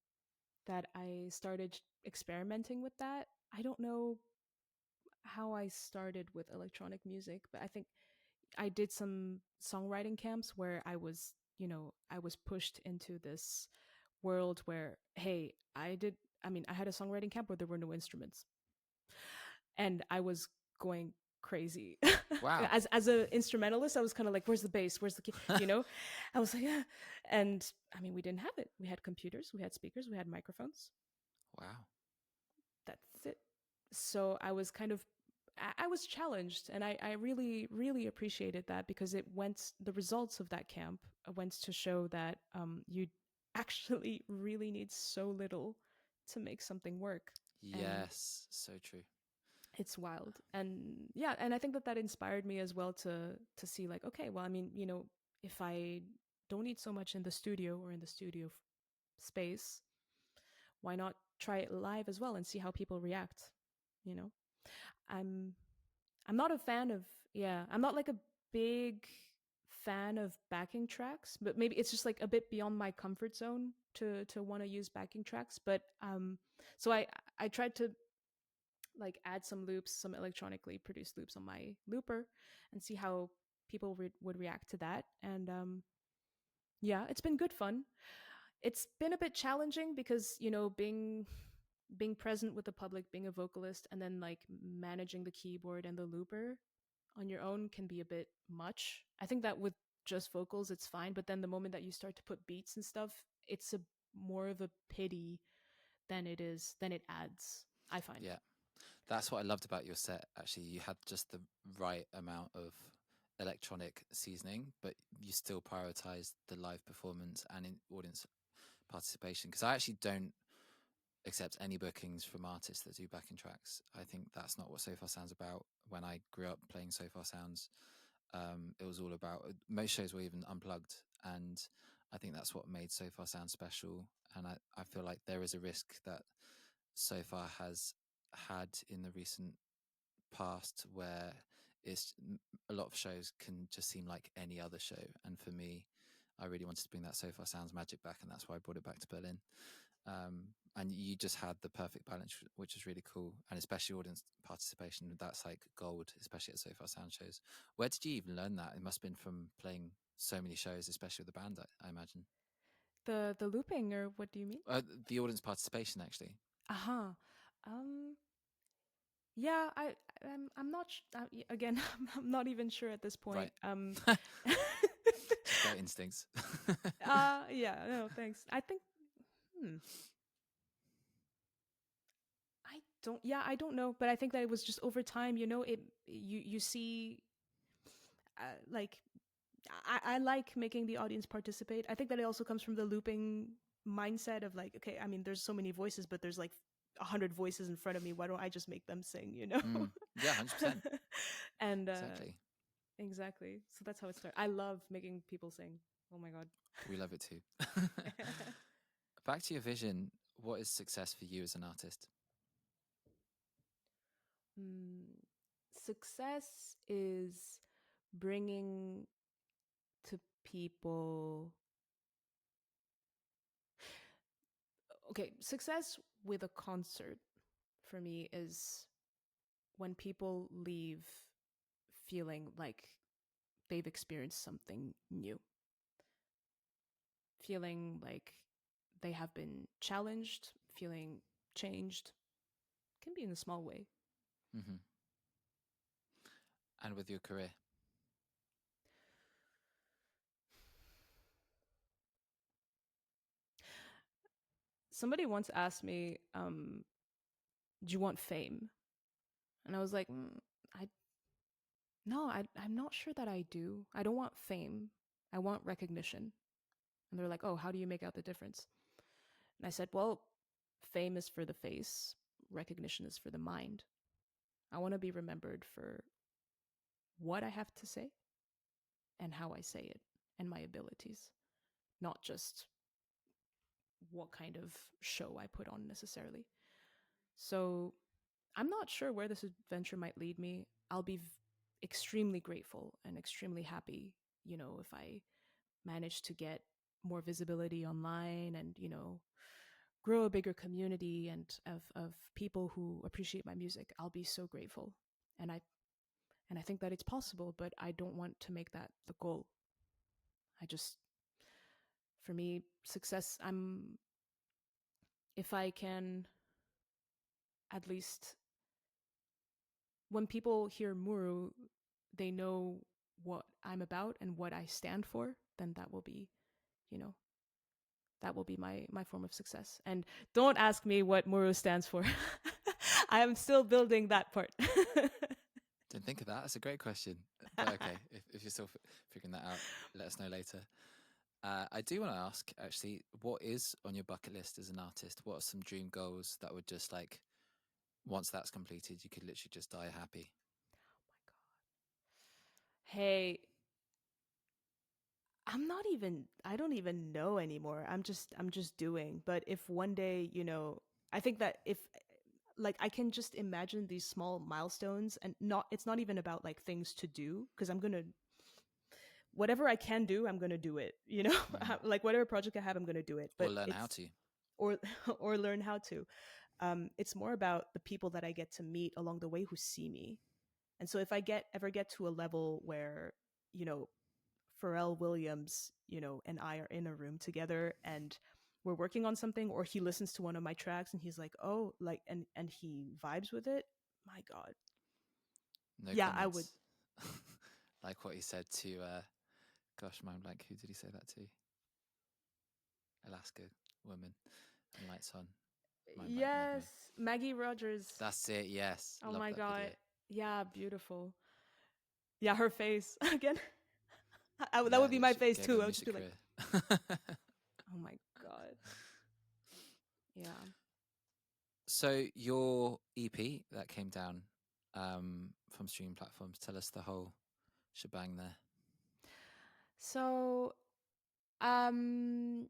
Speaker 1: that I started experimenting with that. I don't know how I started with electronic music, but I think I did some songwriting camps where I was pushed into this world where, hey, I had a songwriting camp where there were no instruments, and I was going crazy.
Speaker 3: Wow.
Speaker 1: As an instrumentalist, I was kind of like, where's the bass, where's the key, I was like, yeah. And I mean, we didn't have it. We had computers, we had speakers, we had microphones.
Speaker 3: Wow.
Speaker 1: That's it. So I was I was challenged, and I really really appreciated that, because the results of that camp went to show that you actually really need so little to make something work. And
Speaker 3: Yes, so true.
Speaker 1: it's wild. And yeah, and I think that inspired me as well to see, like, okay, well, I mean, if I don't need so much in the studio or in the studio space, why not try it live as well and see how people react? you know i'm I'm not a fan of, yeah, I'm not like a big fan of backing tracks, but maybe it's just like a bit beyond my comfort zone to want to use backing tracks. But so I tried to like add some loops, some electronically produced loops on my looper, and see how people would react to that. And
Speaker 2: Yeah, it's been good fun. It's been a bit challenging because, being present with the public, being a vocalist, and then like managing the keyboard and the looper on your own can be a bit much. I think that with just vocals it's fine, but then the moment that you start to put beats and stuff, it's a more of a pity than it adds, I find.
Speaker 3: Yeah, that's what I loved about your set. Actually, you had just the right amount of electronic seasoning, but you still prioritized the live performance and in audience participation. Because I actually don't accept any bookings from artists that do backing tracks. I think that's not what So Far Sounds about. When I grew up playing So Far Sounds, it was all about, most shows were even unplugged, and I think that's what made So Far Sound special. And I feel like there is a risk that So Far has had in the recent past where it's a lot of shows can just seem like any other show, and for me, I really wanted to bring that So Far Sounds magic back, and that's why I brought it back to Berlin. And you just had the perfect balance, which is really cool, and especially audience participation. That's like gold, especially at So Far Sound shows. Where did you even learn that? It must have been from playing so many shows, especially with the band, I imagine.
Speaker 2: The looping, or what do you mean?
Speaker 3: The audience participation, actually.
Speaker 2: Uh-huh. Um yeah, I'm not again, I'm not even sure at this point.
Speaker 3: Right. Just gut instincts.
Speaker 2: Yeah, no, thanks. I think hmm, I don't know, but I think that it was just over time, you see, like, I like making the audience participate. I think that it also comes from the looping mindset of like, okay, I mean, there's so many voices, but there's like 100 voices in front of me. Why don't I just make them sing,
Speaker 3: Yeah, 100%.
Speaker 2: And
Speaker 3: Exactly.
Speaker 2: exactly. So that's how it started. I love making people sing. Oh my god.
Speaker 3: We love it too. Back to your vision. What is success for you as an artist?
Speaker 2: Mm, success is bringing to people. Okay, success with a concert for me is when people leave feeling like they've experienced something new, feeling like they have been challenged, feeling changed. Can be in a small way.
Speaker 3: Hmm. And with your career?
Speaker 2: Somebody once asked me, "Do you want fame?" And I was like, "I no, I'm not sure that I do. I don't want fame. I want recognition." And they're like, "Oh, how do you make out the difference?" And I said, "Well, fame is for the face, recognition is for the mind. I want to be remembered for what I have to say and how I say it and my abilities, not just what kind of show I put on necessarily." So I'm not sure where this adventure might lead me. I'll be extremely grateful and extremely happy, if I manage to get more visibility online and, grow a bigger community and of people who appreciate my music. I'll be so grateful. And I think that it's possible, but I don't want to make that the goal. I just For me, success, if I can at least, when people hear MURU, they know what I'm about and what I stand for, then you know, that will be my form of success. And don't ask me what MURU stands for. I am still building that part.
Speaker 3: Didn't think of that. That's a great question. But okay, if you're still figuring that out, let us know later. I do want to ask, actually, what is on your bucket list as an artist? What are some dream goals that would just like, once that's completed, you could literally just die happy?
Speaker 2: Hey, I don't even know anymore. I'm just doing. But if one day, I think that if, like, I can just imagine these small milestones, and not it's not even about like things to do, because I'm going to, whatever I can do, I'm going to do it,
Speaker 3: Hmm.
Speaker 2: like whatever project I have, I'm going to do it.
Speaker 3: Or
Speaker 2: But
Speaker 3: learn how
Speaker 2: it's
Speaker 3: to.
Speaker 2: or or learn how to. It's more about the people that I get to meet along the way who see me. And so if I ever get to a level where, you know
Speaker 1: Pharrell Williams, you know, and I are in a room together and we're working on something, or he listens to one of my tracks and he's like, "Oh, like," and he vibes with it. My God,
Speaker 3: No
Speaker 1: yeah, I would.
Speaker 3: comments. Like what he said to, gosh, mind blank. Who did he say that to? Alaska woman and lights on. Mind blank. Never
Speaker 2: Yes,
Speaker 3: mind.
Speaker 2: Maggie Rogers.
Speaker 3: That's it. Yes,
Speaker 2: Oh
Speaker 3: love
Speaker 2: my
Speaker 3: that
Speaker 2: God.
Speaker 3: video.
Speaker 2: Yeah, beautiful.
Speaker 1: Yeah, her face again. That
Speaker 3: Yeah,
Speaker 1: would be my
Speaker 3: literally
Speaker 1: face
Speaker 3: gave her
Speaker 1: too.
Speaker 3: a
Speaker 1: I would just
Speaker 3: music
Speaker 1: be like,
Speaker 3: career.
Speaker 2: Oh my God. Yeah.
Speaker 3: So your EP that came down from streaming platforms. Tell us the whole shebang there.
Speaker 2: So, um,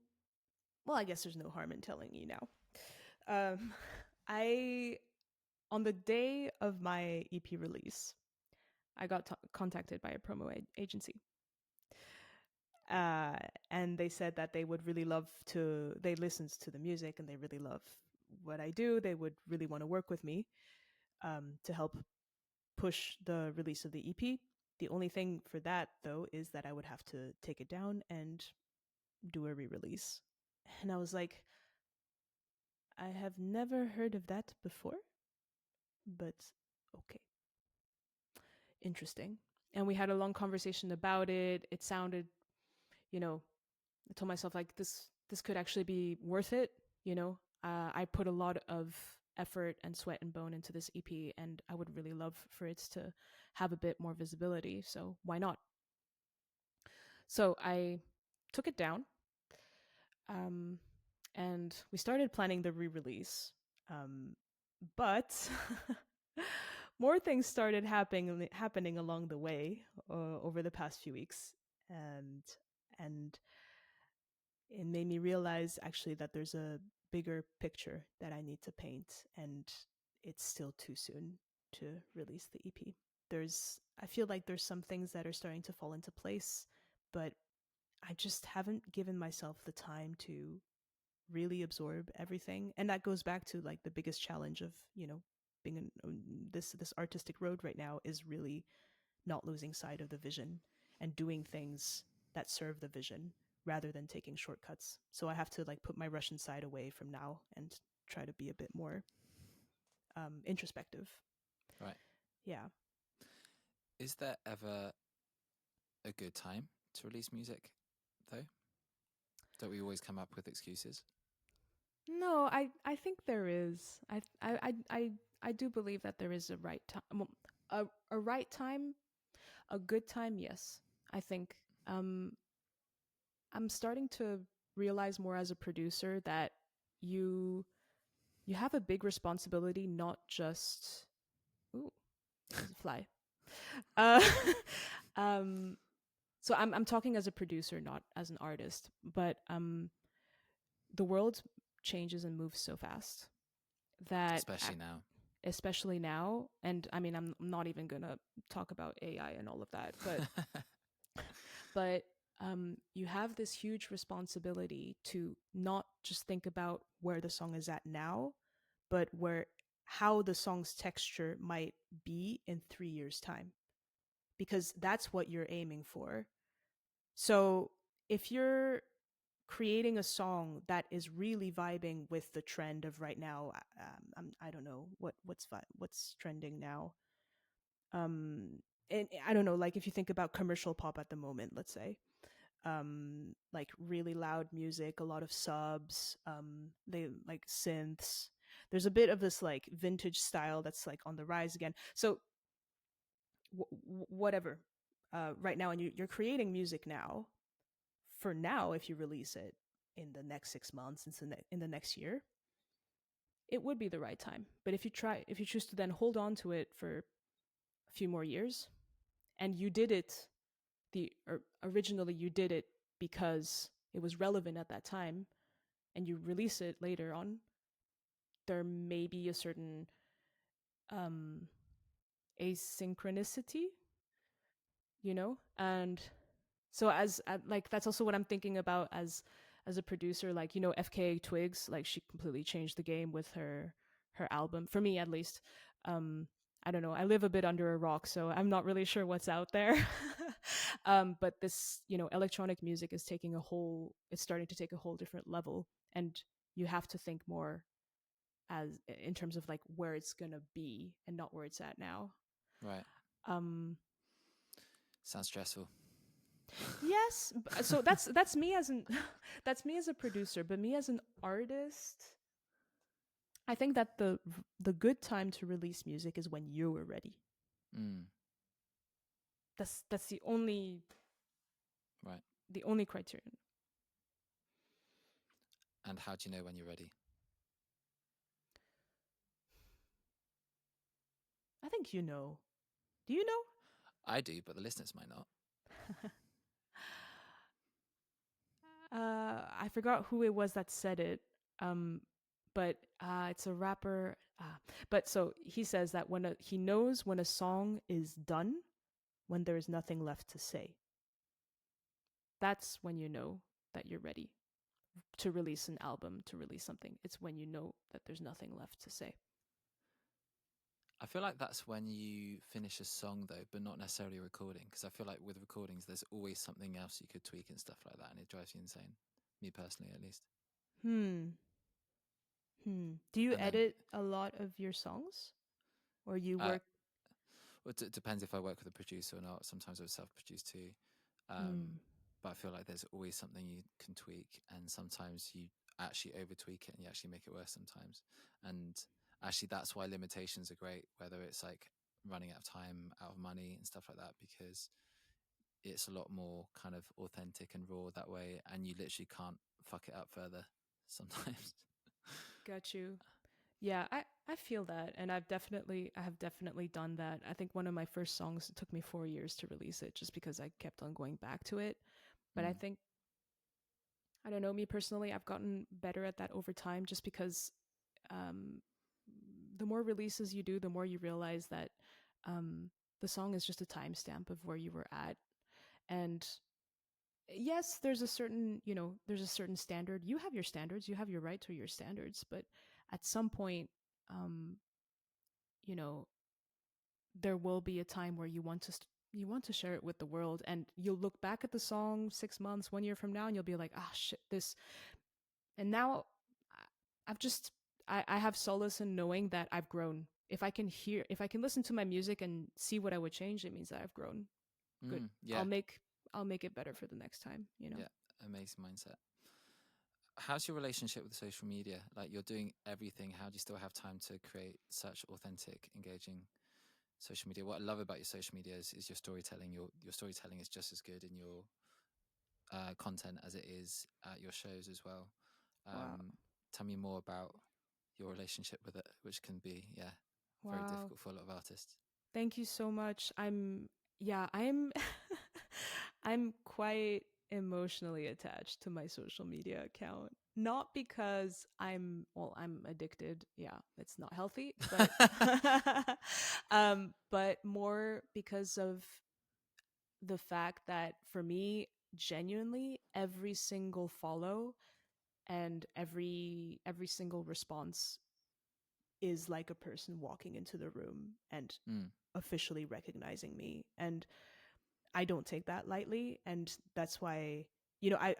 Speaker 1: well, I guess there's no harm in telling you now. Um, I on the day of my EP release, I got contacted by a promo agency. Uh, and they said that they would really love to, they listened to the music and they really love what I do. They would really want to work with me to help push the release of the EP. The only thing for that, though, is that I would have to take it down and do a re release. And I was like, I have never heard of that before, but okay. Interesting. And we had a long conversation about it. It sounded, you know, I told myself like this could actually be worth it. You know, I put a lot of effort and sweat and bone into this EP, and I would really love for it to have a bit more visibility. So why not? So I took it down, um, and we started planning the re-release. But more things started happening along the way over the past few weeks, and and it made me realize actually that there's a bigger picture that I need to paint, and it's still too soon to release the EP. I feel like there's some things that are starting to fall into place, but I just haven't given myself the time to really absorb everything. And that goes back to like the biggest challenge of, you know, being in this artistic road right now is really not losing sight of the vision and doing things that serve the vision rather than taking shortcuts. So I have to like put my Russian side away from now and try to be a bit more introspective.
Speaker 3: Right.
Speaker 1: Yeah.
Speaker 3: Is there ever a good time to release music, though? Don't we always come up with excuses?
Speaker 2: no, I think there is. I do believe that there is a right time. Well, a right time, a good time. Yes, I think. I'm starting to realize more as a producer that you you have a big responsibility, not just ooh, there's a fly. Uh, um, so I'm talking as a producer, not as an artist. But the world changes and moves so fast that
Speaker 3: Especially now.
Speaker 2: especially now, and I mean I'm not even gonna talk about AI and all of that, but you have this huge responsibility to not just think about where the song is at now, but where how the song's texture might be in 3 years' time, because that's what you're aiming for. So if you're creating a song that is really vibing with the trend of right now, I don't know what's trending now. Um, and I don't know, like if you think about commercial pop at the moment, let's say, like really loud music, a lot of subs, they like synths. There's a bit of this like vintage style that's like on the rise again. So whatever, right now, and you're creating music now. For now, if you release it in the next 6 months, in the next year, it would be the right time. But if you choose to then hold on to it for a few more years, and you did it originally you did it because it was relevant at that time, and you release it later on, there may be a certain um, asynchronicity, you know, and so as like that's also what I'm thinking about as a producer. Like, you know, FKA Twigs, like she completely changed the game with her album, for me at least. um I don't know. I live a bit under a rock, so I'm not really sure what's out there. But this, electronic music is taking a whole. It's starting to take a whole different level, and you have to think more as in terms of like where it's gonna be and not where it's at now.
Speaker 3: Right.
Speaker 2: Um,
Speaker 3: Sounds stressful.
Speaker 2: yes, so that's me as an that's me as a producer, but me as an artist, I think that the good time to release music is when you are ready.
Speaker 3: Mm.
Speaker 2: That's the only
Speaker 3: Right.
Speaker 2: criterion.
Speaker 3: And how do you know when you're ready?
Speaker 2: I think you know. Do you know?
Speaker 3: I do, but the listeners might not.
Speaker 2: I forgot who it was that said it. Um, but it's a rapper. But so he says that he knows when a song is done, when there is nothing left to say. That's when you know that you're ready to release an album, to release something. It's when you know that there's nothing left to say.
Speaker 3: I feel like that's when you finish a song, though, but not necessarily a recording. Because I feel like with recordings, there's always something else you could tweak and stuff like that, and it drives you insane. Me personally, at least.
Speaker 2: Hmm. Do you
Speaker 3: And then,
Speaker 2: edit a lot of your songs, or you
Speaker 3: uh,
Speaker 2: work?
Speaker 3: well, it depends if I work with a producer or not. Sometimes I self-produce too.
Speaker 2: Hmm.
Speaker 3: But I feel like there's always something you can tweak, and sometimes you actually over tweak it and you actually make it worse sometimes. And actually, that's why limitations are great, whether it's like running out of time, out of money, and stuff like that, because it's a lot more kind of authentic and raw that way, and you literally can't fuck it up further sometimes.
Speaker 2: Got you. Yeah, I feel that, and I have definitely done that. I think one of my first songs, it took me 4 years to release it, just because I kept on going back to it. But I
Speaker 3: Mm,
Speaker 2: think, I don't know, me personally, I've gotten better at that over time, just because um, the more releases you do, the more you realize that um, the song is just a timestamp of where you were at. And yes, there's a certain standard. You have your standards, you have your right to your standards, but at some point, um, you know, there will be a time where you want to share it with the world, and you'll look back at the song 6 months, 1 year from now, and you'll be like, ah, shit, this. And now I've just I have solace in knowing that I've grown. If I can listen to my music and see what I would change, it means that I've grown. Good.
Speaker 3: yeah,
Speaker 2: I'll make it better for the next time, you know.
Speaker 3: yeah, amazing mindset. How's your relationship with social media? Like, you're doing everything. How do you still have time to create such authentic, engaging social media? What I love about your social media is your storytelling. Your storytelling is just as good in your content as it is at your shows as well.
Speaker 2: Wow.
Speaker 3: Tell me more about your relationship with it, which can be, yeah, very
Speaker 2: Wow.
Speaker 3: difficult for a lot of artists.
Speaker 2: Thank you so much. I'm I'm quite emotionally attached to my social media account. Not because I'm addicted. Yeah, it's not healthy, but but more because of the fact that for me, genuinely, every single follow and every single response is like a person walking into the room and
Speaker 3: Mm,
Speaker 2: officially recognizing me. And I don't take that lightly. And that's why,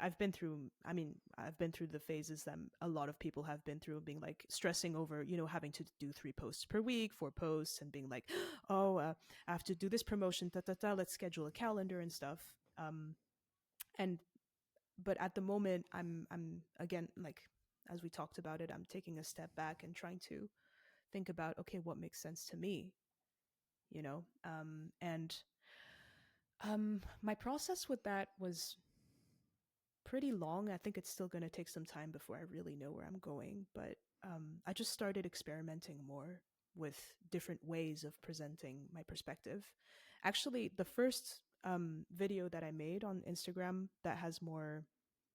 Speaker 2: I've been through, I've been through the phases that a lot of people have been through, being like stressing over, having to do 3 posts per week, 4 posts, and being like, oh, I have to do this promotion, let's schedule a calendar and stuff. And, but at the moment, I'm again, like, as we talked about it, I'm taking a step back and trying to think about, okay, what makes sense to me, and my process with that was pretty long. I think it's still going to take some time before I really know where I'm going, but I just started experimenting more with different ways of presenting my perspective. Actually, the first video that I made on Instagram that has more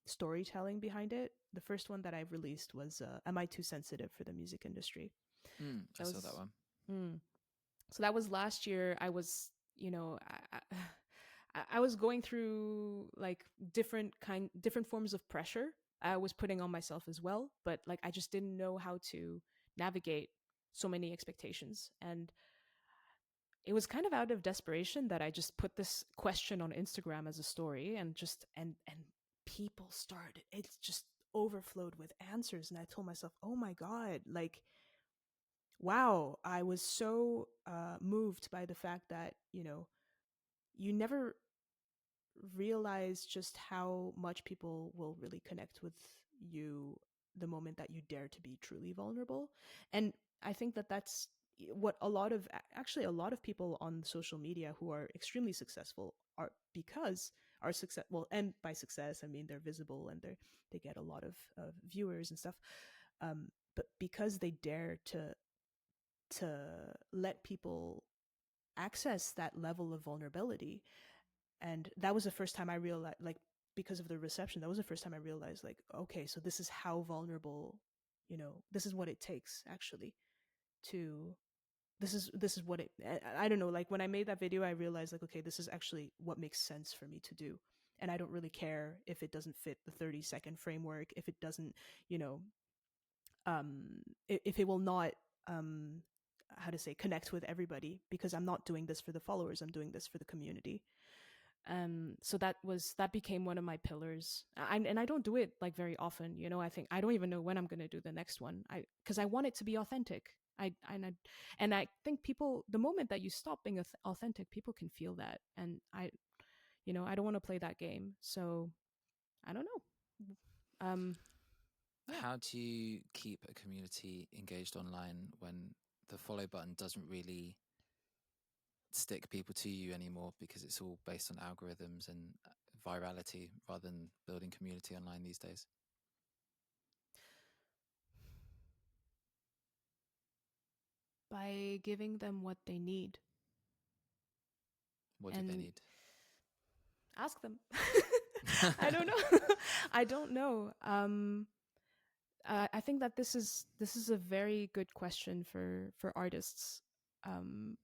Speaker 2: storytelling behind it, the first one that I released was Am I Too Sensitive for the Music Industry?
Speaker 3: I
Speaker 2: That
Speaker 3: saw that
Speaker 2: was.
Speaker 3: one.
Speaker 2: Mm, so that was last year. I was, I was going through like different forms of pressure I was putting on myself as well, but like I just didn't know how to navigate so many expectations. And it was kind of out of desperation that I just put this question on Instagram as a story, and just and people started, it just overflowed with answers, and I told myself, "Oh my god, like wow, I was so moved by the fact that, you never realize just how much people will really connect with you the moment that you dare to be truly vulnerable." And I think that that's what actually a lot of people on social media who are extremely successful are, because are success well, and by success I mean they're visible and they get a lot of viewers and stuff, but because they dare to let people access that level of vulnerability. And that was the first time I realized, like, because of the reception, that was the first time I realized, like, okay, so this is how vulnerable, this is what it takes actually to, this is what it, I don't know, like when I made that video, I realized, like, okay, this is actually what makes sense for me to do. And I don't really care if it doesn't fit the 30-second framework, if it doesn't, you know, if it will not, um, how to say, connect with everybody, because I'm not doing this for the followers, I'm doing this for the community. So that became one of my pillars. And I don't do it like very often, I think I don't even know when I'm going to do the next one, because I want it to be authentic. I think people, the moment that you stop being authentic, people can feel that. And I don't want to play that game, so I don't know. Yeah.
Speaker 3: How do you keep a community engaged online when the follow button doesn't really stick people to you anymore, because it's all based on algorithms and virality rather than building community online these days?
Speaker 2: By giving them what they need
Speaker 3: What do they
Speaker 2: and
Speaker 3: need?
Speaker 2: ask them. I don't know. I don't know. I think that this is a very good question for artists, um,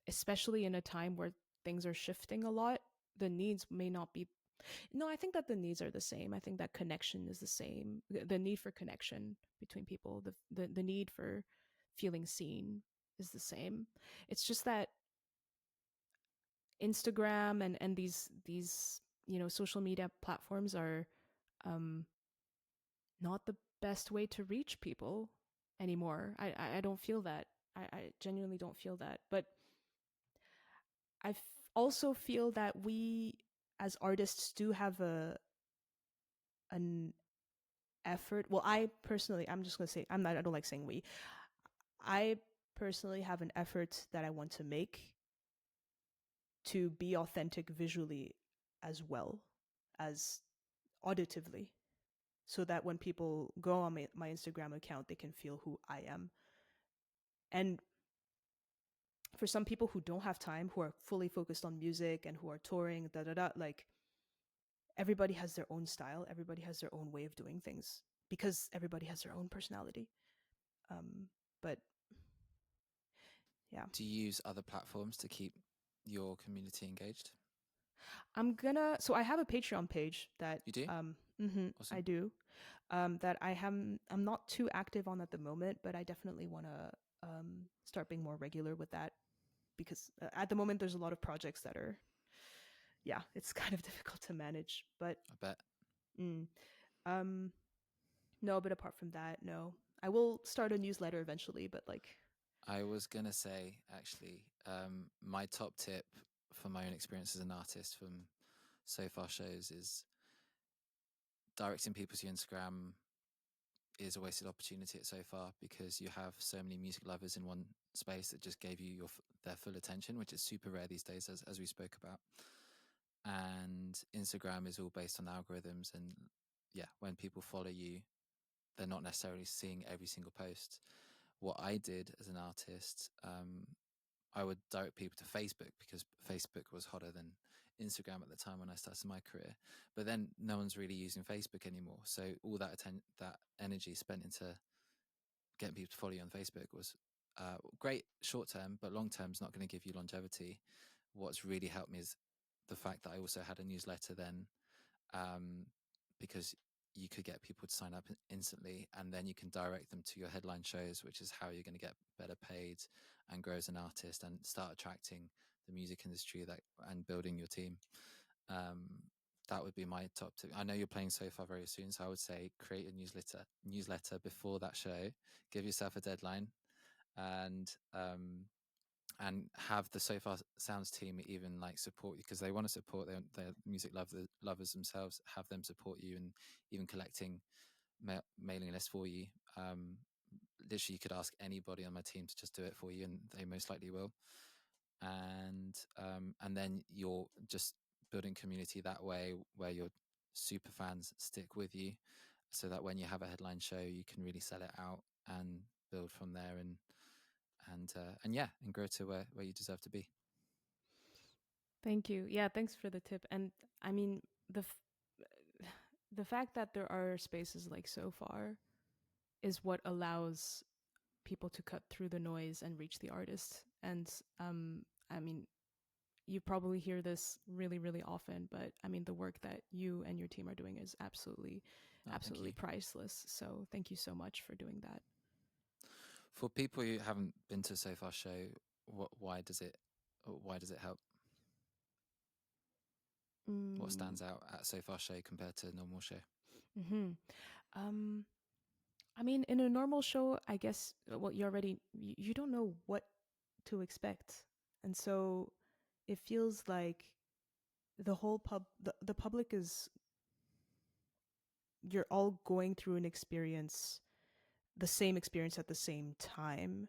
Speaker 2: especially in a time where things are shifting a lot. The needs may not be. No, I think that the needs are the same. I think that connection is the same. The need for connection between people, the need for feeling seen is the same. It's just that Instagram and these social media platforms are, um, not the best way to reach people anymore. I don't feel that. I genuinely don't feel that. But also feel that we as artists do have an effort. Well, I personally, I'm just gonna say, I don't like saying we. I personally have an effort that I want to make to be authentic visually as well as auditively, so that when people go on my Instagram account, they can feel who I am. And for some people who don't have time, who are fully focused on music and who are touring, da da da, like, everybody has their own style, everybody has their own way of doing things, because everybody has their own personality. But yeah,
Speaker 3: Do you use other platforms to keep your community engaged?
Speaker 2: so I have a Patreon page that,
Speaker 3: You do?
Speaker 2: I
Speaker 3: Awesome.
Speaker 2: do, that I'm not too active on at the moment, but I definitely want to start being more regular with that, because at the moment there's a lot of projects that are, yeah, it's kind of difficult to manage. But
Speaker 3: I bet.
Speaker 2: mm, um no, but apart from that, no. I will start a newsletter eventually, but like,
Speaker 3: I was going to say, actually, my top tip from my own experience as an artist from so far shows is directing people to your Instagram is a wasted opportunity at so far, because you have so many music lovers in one space that just gave you their full attention, which is super rare these days, as we spoke about. And Instagram is all based on algorithms, and yeah, when people follow you, they're not necessarily seeing every single post. What I did as an artist, I would direct people to Facebook, because Facebook was hotter than Instagram at the time when I started my career. But then no one's really using Facebook anymore, so all that that energy spent into getting people to follow you on Facebook was great short term, but long term is not going to give you longevity. What's really helped me is the fact that I also had a newsletter then, because you could get people to sign up instantly, and then you can direct them to your headline shows, which is how you're going to get better paid and grow as an artist and start attracting the music industry that and building your team. That would be my top tip. I know you're playing So Far very soon, so I would say create a newsletter before that show. Give yourself a deadline, and have the So Far Sounds team even like support you, because they want to support their music lovers themselves. Have them support you, and even collecting mailing lists for you. Literally, you could ask anybody on my team to just do it for you, and they most likely will. And then you're just building community that way, where your super fans stick with you, so that when you have a headline show, you can really sell it out and build from there, and yeah, and grow to where you deserve to be.
Speaker 2: Thank you. Yeah, thanks for the tip. And I mean, the fact that there are spaces like So Far is what allows people to cut through the noise and reach the artist. And I mean, you probably hear this really, really often, but I mean, the work that you and your team are doing is absolutely, absolutely priceless. So thank you so much for doing that.
Speaker 3: For people who haven't been to a So Far show, why does it help? What stands out at So Far show compared to a normal show?
Speaker 2: Mm-hmm. I mean, in a normal show, I guess, well, you don't know what to expect. And so it feels like the public is, you're all going through an experience, the same experience at the same time,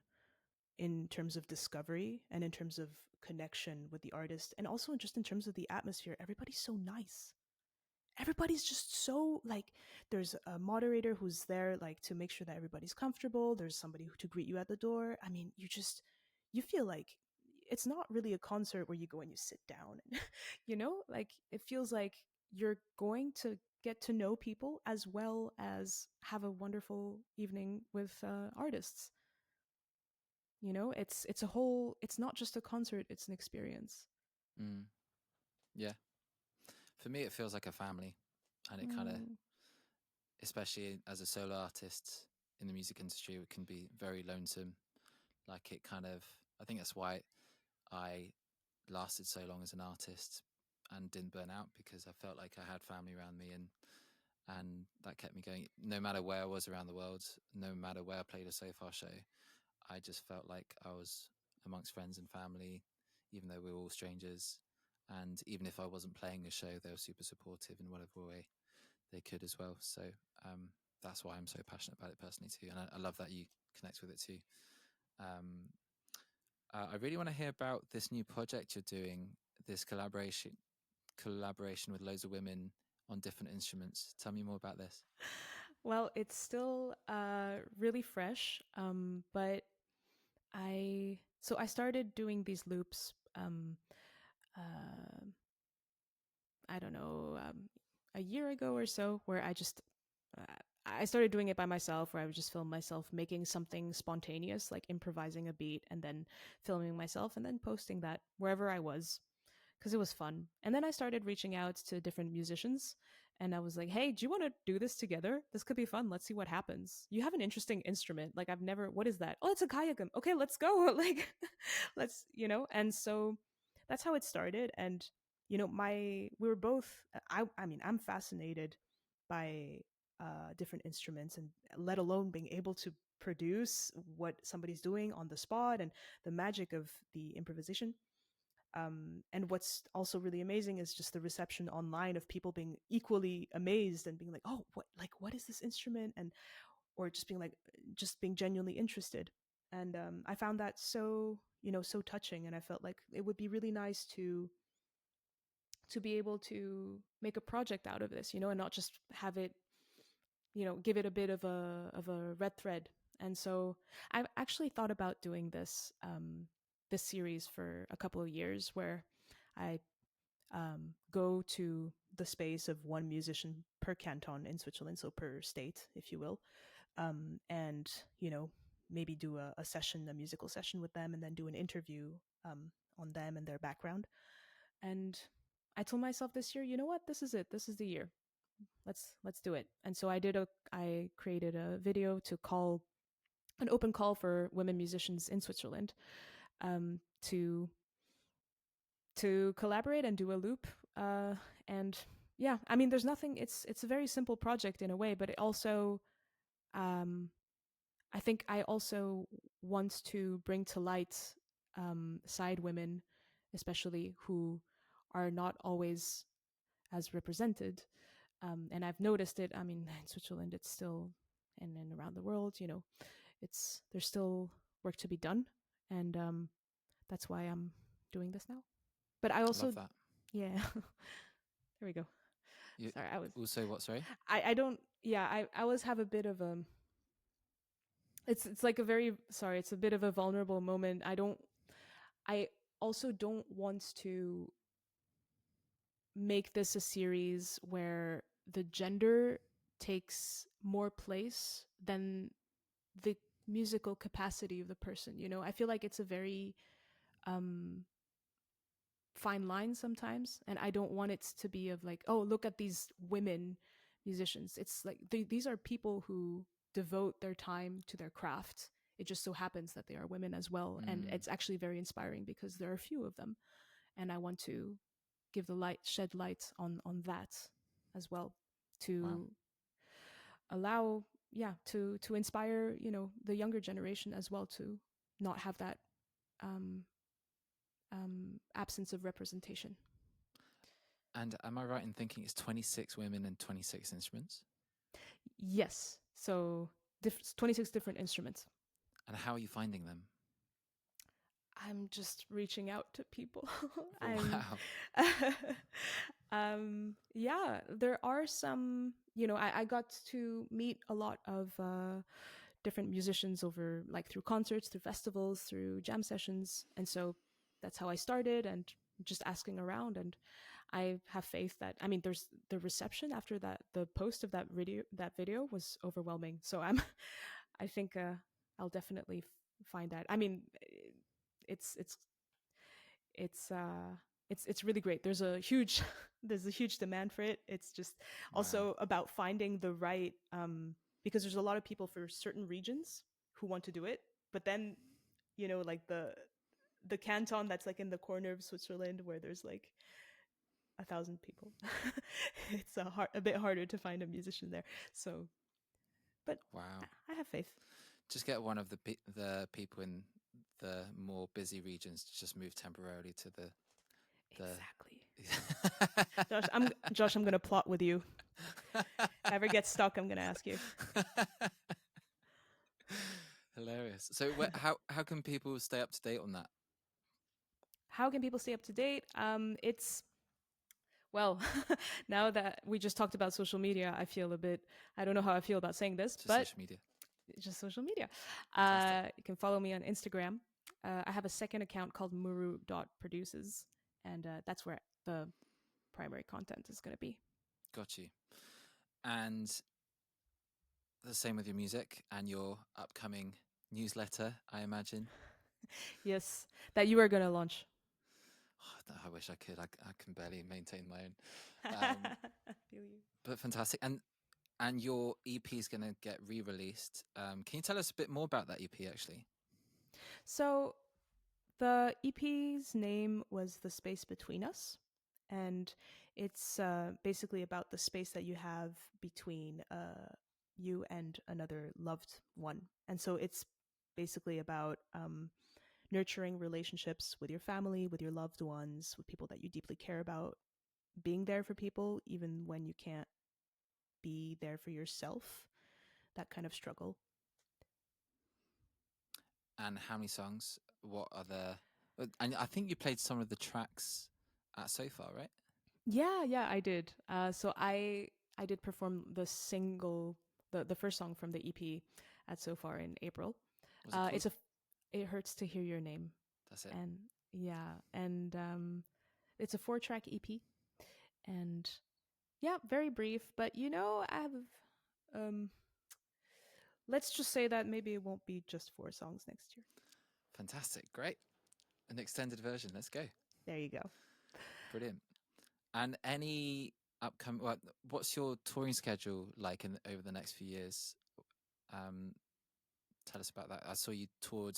Speaker 2: in terms of discovery and in terms of connection with the artist, and also just in terms of the atmosphere. Everybody's so nice. Everybody's just so like, there's a moderator who's there like to make sure that everybody's comfortable. There's somebody to greet you at the door. I mean, you feel like it's not really a concert where you go and you sit down. Like it feels like you're going to get to know people as well as have a wonderful evening with artists. It's not just a concert, it's an experience.
Speaker 3: Yeah, for me it feels like a family, and it kind of, especially as a solo artist in the music industry, it can be very lonesome. Like it kind of, I think that's why I lasted so long as an artist and didn't burn out, because I felt like I had family around me, and that kept me going. No matter where I was around the world, no matter where I played a So Far show, I just felt like I was amongst friends and family, even though we were all strangers. And even if I wasn't playing a show, they were super supportive in whatever way they could as well. So that's why I'm so passionate about it personally too. And I love that you connect with it too. I really want to hear about this new project you're doing, this collaboration with loads of women on different instruments. Tell me more about this.
Speaker 2: Well, it's still really fresh, but I started doing these loops. Uh, I don't know, a year ago or so, where I started doing it by myself, where I would just film myself making something spontaneous, like improvising a beat, and then filming myself, and then posting that wherever I was, because it was fun. And then I started reaching out to different musicians, and I was like, hey, do you want to do this together? This could be fun. Let's see what happens. You have an interesting instrument. Like, what is that? Oh, it's a kayakam. Okay, let's go. Like, and so that's how it started. And, we were both, I mean, I'm fascinated by different instruments, and let alone being able to produce what somebody's doing on the spot, and the magic of the improvisation. And what's also really amazing is just the reception online of people being equally amazed and being like, oh, what is this instrument? And, or just being genuinely interested. And I found that so touching. And I felt like it would be really nice to be able to make a project out of this, and not just have it, give it a bit of a red thread. And so I've actually thought about doing this series for a couple of years, where I go to the space of one musician per canton in Switzerland, so per state, if you will, and maybe do a musical session with them, and then do an interview on them and their background. And I told myself this year, you know what, this is it. This is the year. let's do it. And so I created a video to call an open call for women musicians in Switzerland, to collaborate and do a loop. And yeah, I mean, there's nothing. It's a very simple project in a way, but it also, um, I think I also want to bring to light, side women, especially who are not always as represented. And I've noticed it. I mean, in Switzerland, it's still, and around the world, there's still work to be done, and that's why I'm doing this now. But I
Speaker 3: Love
Speaker 2: also,
Speaker 3: that.
Speaker 2: yeah, there we go.
Speaker 3: You
Speaker 2: Sorry,
Speaker 3: also what? Sorry.
Speaker 2: I don't, yeah, I always have a bit of a, it's like a very, sorry, it's a bit of a vulnerable moment. I also don't want to make this a series where the gender takes more place than the musical capacity of the person. I feel like it's a very, um fine line sometimes, and I don't want it to be of like, oh, look at these women musicians. It's like these are people who devote their time to their craft. It just so happens that they are women as well, and
Speaker 3: Mm,
Speaker 2: it's actually very inspiring because there are a few of them, and I want to give the light shed light on that as well,
Speaker 3: wow.
Speaker 2: to allow, yeah, to inspire, the younger generation as well, to not have that, um absence of representation.
Speaker 3: And am I right in thinking it's 26 women and 26 instruments?
Speaker 2: Yes. So 26 different instruments.
Speaker 3: And how are you finding them?
Speaker 2: I'm just reaching out to people. I'm
Speaker 3: Wow.
Speaker 2: yeah, there are some, I got to meet a lot of different musicians over, like, through concerts, through festivals, through jam sessions. And so that's how I started, and just asking around. And I have faith that, I mean, there's the reception after that, the post of that video was overwhelming. So I think, I'll definitely find that. I mean, it's it's it's uh it's really great. There's a huge there's a huge demand for it. It's just
Speaker 3: Wow.
Speaker 2: also about finding the right, because there's a lot of people for certain regions who want to do it, but then, like the canton that's like in the corner of Switzerland where there's like 1,000 people. It's a bit harder to find a musician there. So, but
Speaker 3: Wow.
Speaker 2: I have faith.
Speaker 3: Just get one of the people in the more busy regions to just move temporarily to the
Speaker 2: Exactly. Josh, I'm gonna plot with you. If I ever get stuck, I'm gonna ask you.
Speaker 3: Hilarious. So how can people stay up to date on that?
Speaker 2: How can people stay up to date? It's, well, now that we just talked about social media, I feel a bit, I don't know how I feel about saying this,
Speaker 3: Just
Speaker 2: but
Speaker 3: social media.
Speaker 2: just social media.
Speaker 3: Fantastic.
Speaker 2: You can follow me on Instagram. I have a second account called MURU.produces, and that's where the primary content is going to be.
Speaker 3: Got you. And the same with your music and your upcoming newsletter, I imagine.
Speaker 2: Yes, that you are going to launch.
Speaker 3: Oh, I wish I could. I can barely maintain my own.
Speaker 2: I feel you.
Speaker 3: But fantastic. And your EP is going to get re-released. Can you tell us a bit more about that EP, actually?
Speaker 2: So the EP's name was The Space Between Us, and it's basically about the space that you have between you and another loved one. And so it's basically about nurturing relationships with your family, with your loved ones, with people that you deeply care about, being there for people even when you can't be there for yourself, that kind of struggle.
Speaker 3: And how many songs? What are the? And I think you played some of the tracks at So Far, right?
Speaker 2: Yeah, I did. So I did perform the first song from the EP at So Far in April.
Speaker 3: Was it called?
Speaker 2: It hurts to hear your name,
Speaker 3: That's it.
Speaker 2: and yeah, and it's a 4-track EP, and yeah, very brief. But I have, um, let's just say that maybe it won't be just 4 songs next year.
Speaker 3: Fantastic. Great. An extended version. Let's go.
Speaker 2: There you go.
Speaker 3: Brilliant. And any upcoming? What's your touring schedule like over the next few years? Um, Tell us about that. I saw you toured.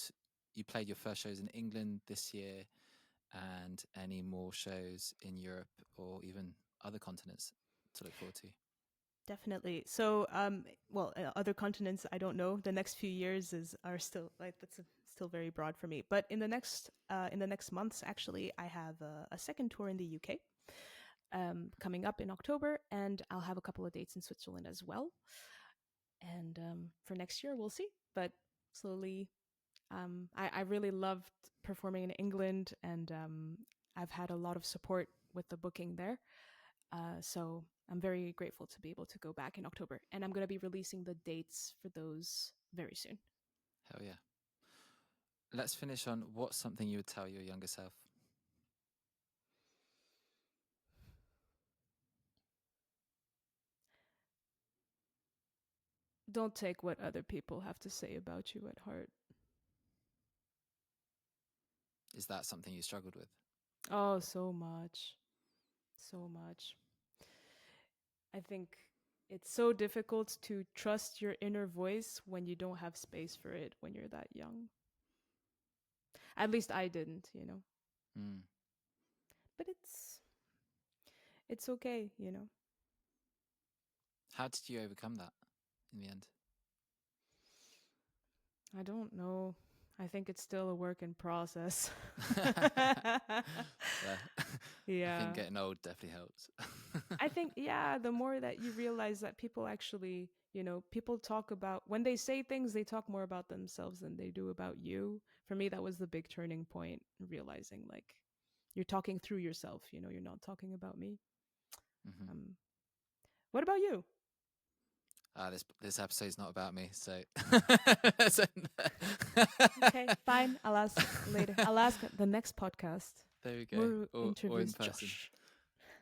Speaker 3: You played your first shows in England this year, and any more shows in Europe or even other continents to look forward to?
Speaker 1: Definitely. So, well, other continents, I don't know. The next few years are still like still very broad for me. But in the next months, actually, I have a second tour in the UK coming up in October, and I'll have a couple of dates in Switzerland as well. And for next year, we'll see. But slowly, I really loved performing in England, and I've had a lot of support with the booking there. So I'm very grateful to be able to go back in October, and I'm going to be releasing the dates for those very soon.
Speaker 3: Hell yeah. Let's finish on what's something you would tell your younger self.
Speaker 2: Don't take what other people have to say about you at heart.
Speaker 3: Is that something you struggled with?
Speaker 2: Oh, so much. So much. I think it's so difficult to trust your inner voice when you don't have space for it when you're that young. At least I didn't, you know.
Speaker 3: Mm.
Speaker 2: But it's okay, you know.
Speaker 3: How did you overcome that in the end?
Speaker 2: I don't know. I think it's still a work in process.
Speaker 3: Yeah. I
Speaker 2: Yeah.
Speaker 3: think getting old definitely helps.
Speaker 2: I think, yeah, the more that you realize that people actually, you know, people talk about, when they say things, they talk more about themselves than they do about you. For me, that was the big turning point, realizing like you're talking through yourself, you know, you're not talking about me.
Speaker 3: Mm-hmm.
Speaker 2: What about you?
Speaker 3: This episode's not about me, so.
Speaker 2: Okay, fine. I'll ask later. I'll ask the next podcast.
Speaker 3: There we go.
Speaker 2: MURU
Speaker 3: Or
Speaker 2: interviews
Speaker 3: in person.
Speaker 2: Josh.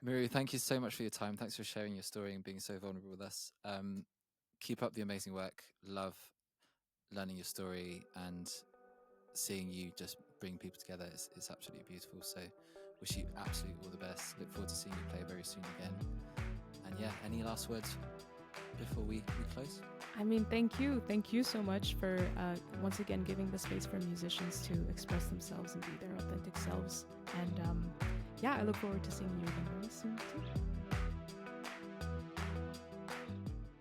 Speaker 3: MURU, thank you so much for your time. Thanks for sharing your story and being so vulnerable with us. Keep up the amazing work. Love learning your story and seeing you just bring people together. It's absolutely beautiful. So wish you absolutely all the best. Look forward to seeing you play very soon again. And yeah, any last words before we close?
Speaker 2: I mean, thank you. Thank you so much for once again giving the space for musicians to express themselves and be their authentic selves. And yeah, I look forward to seeing you again very soon too.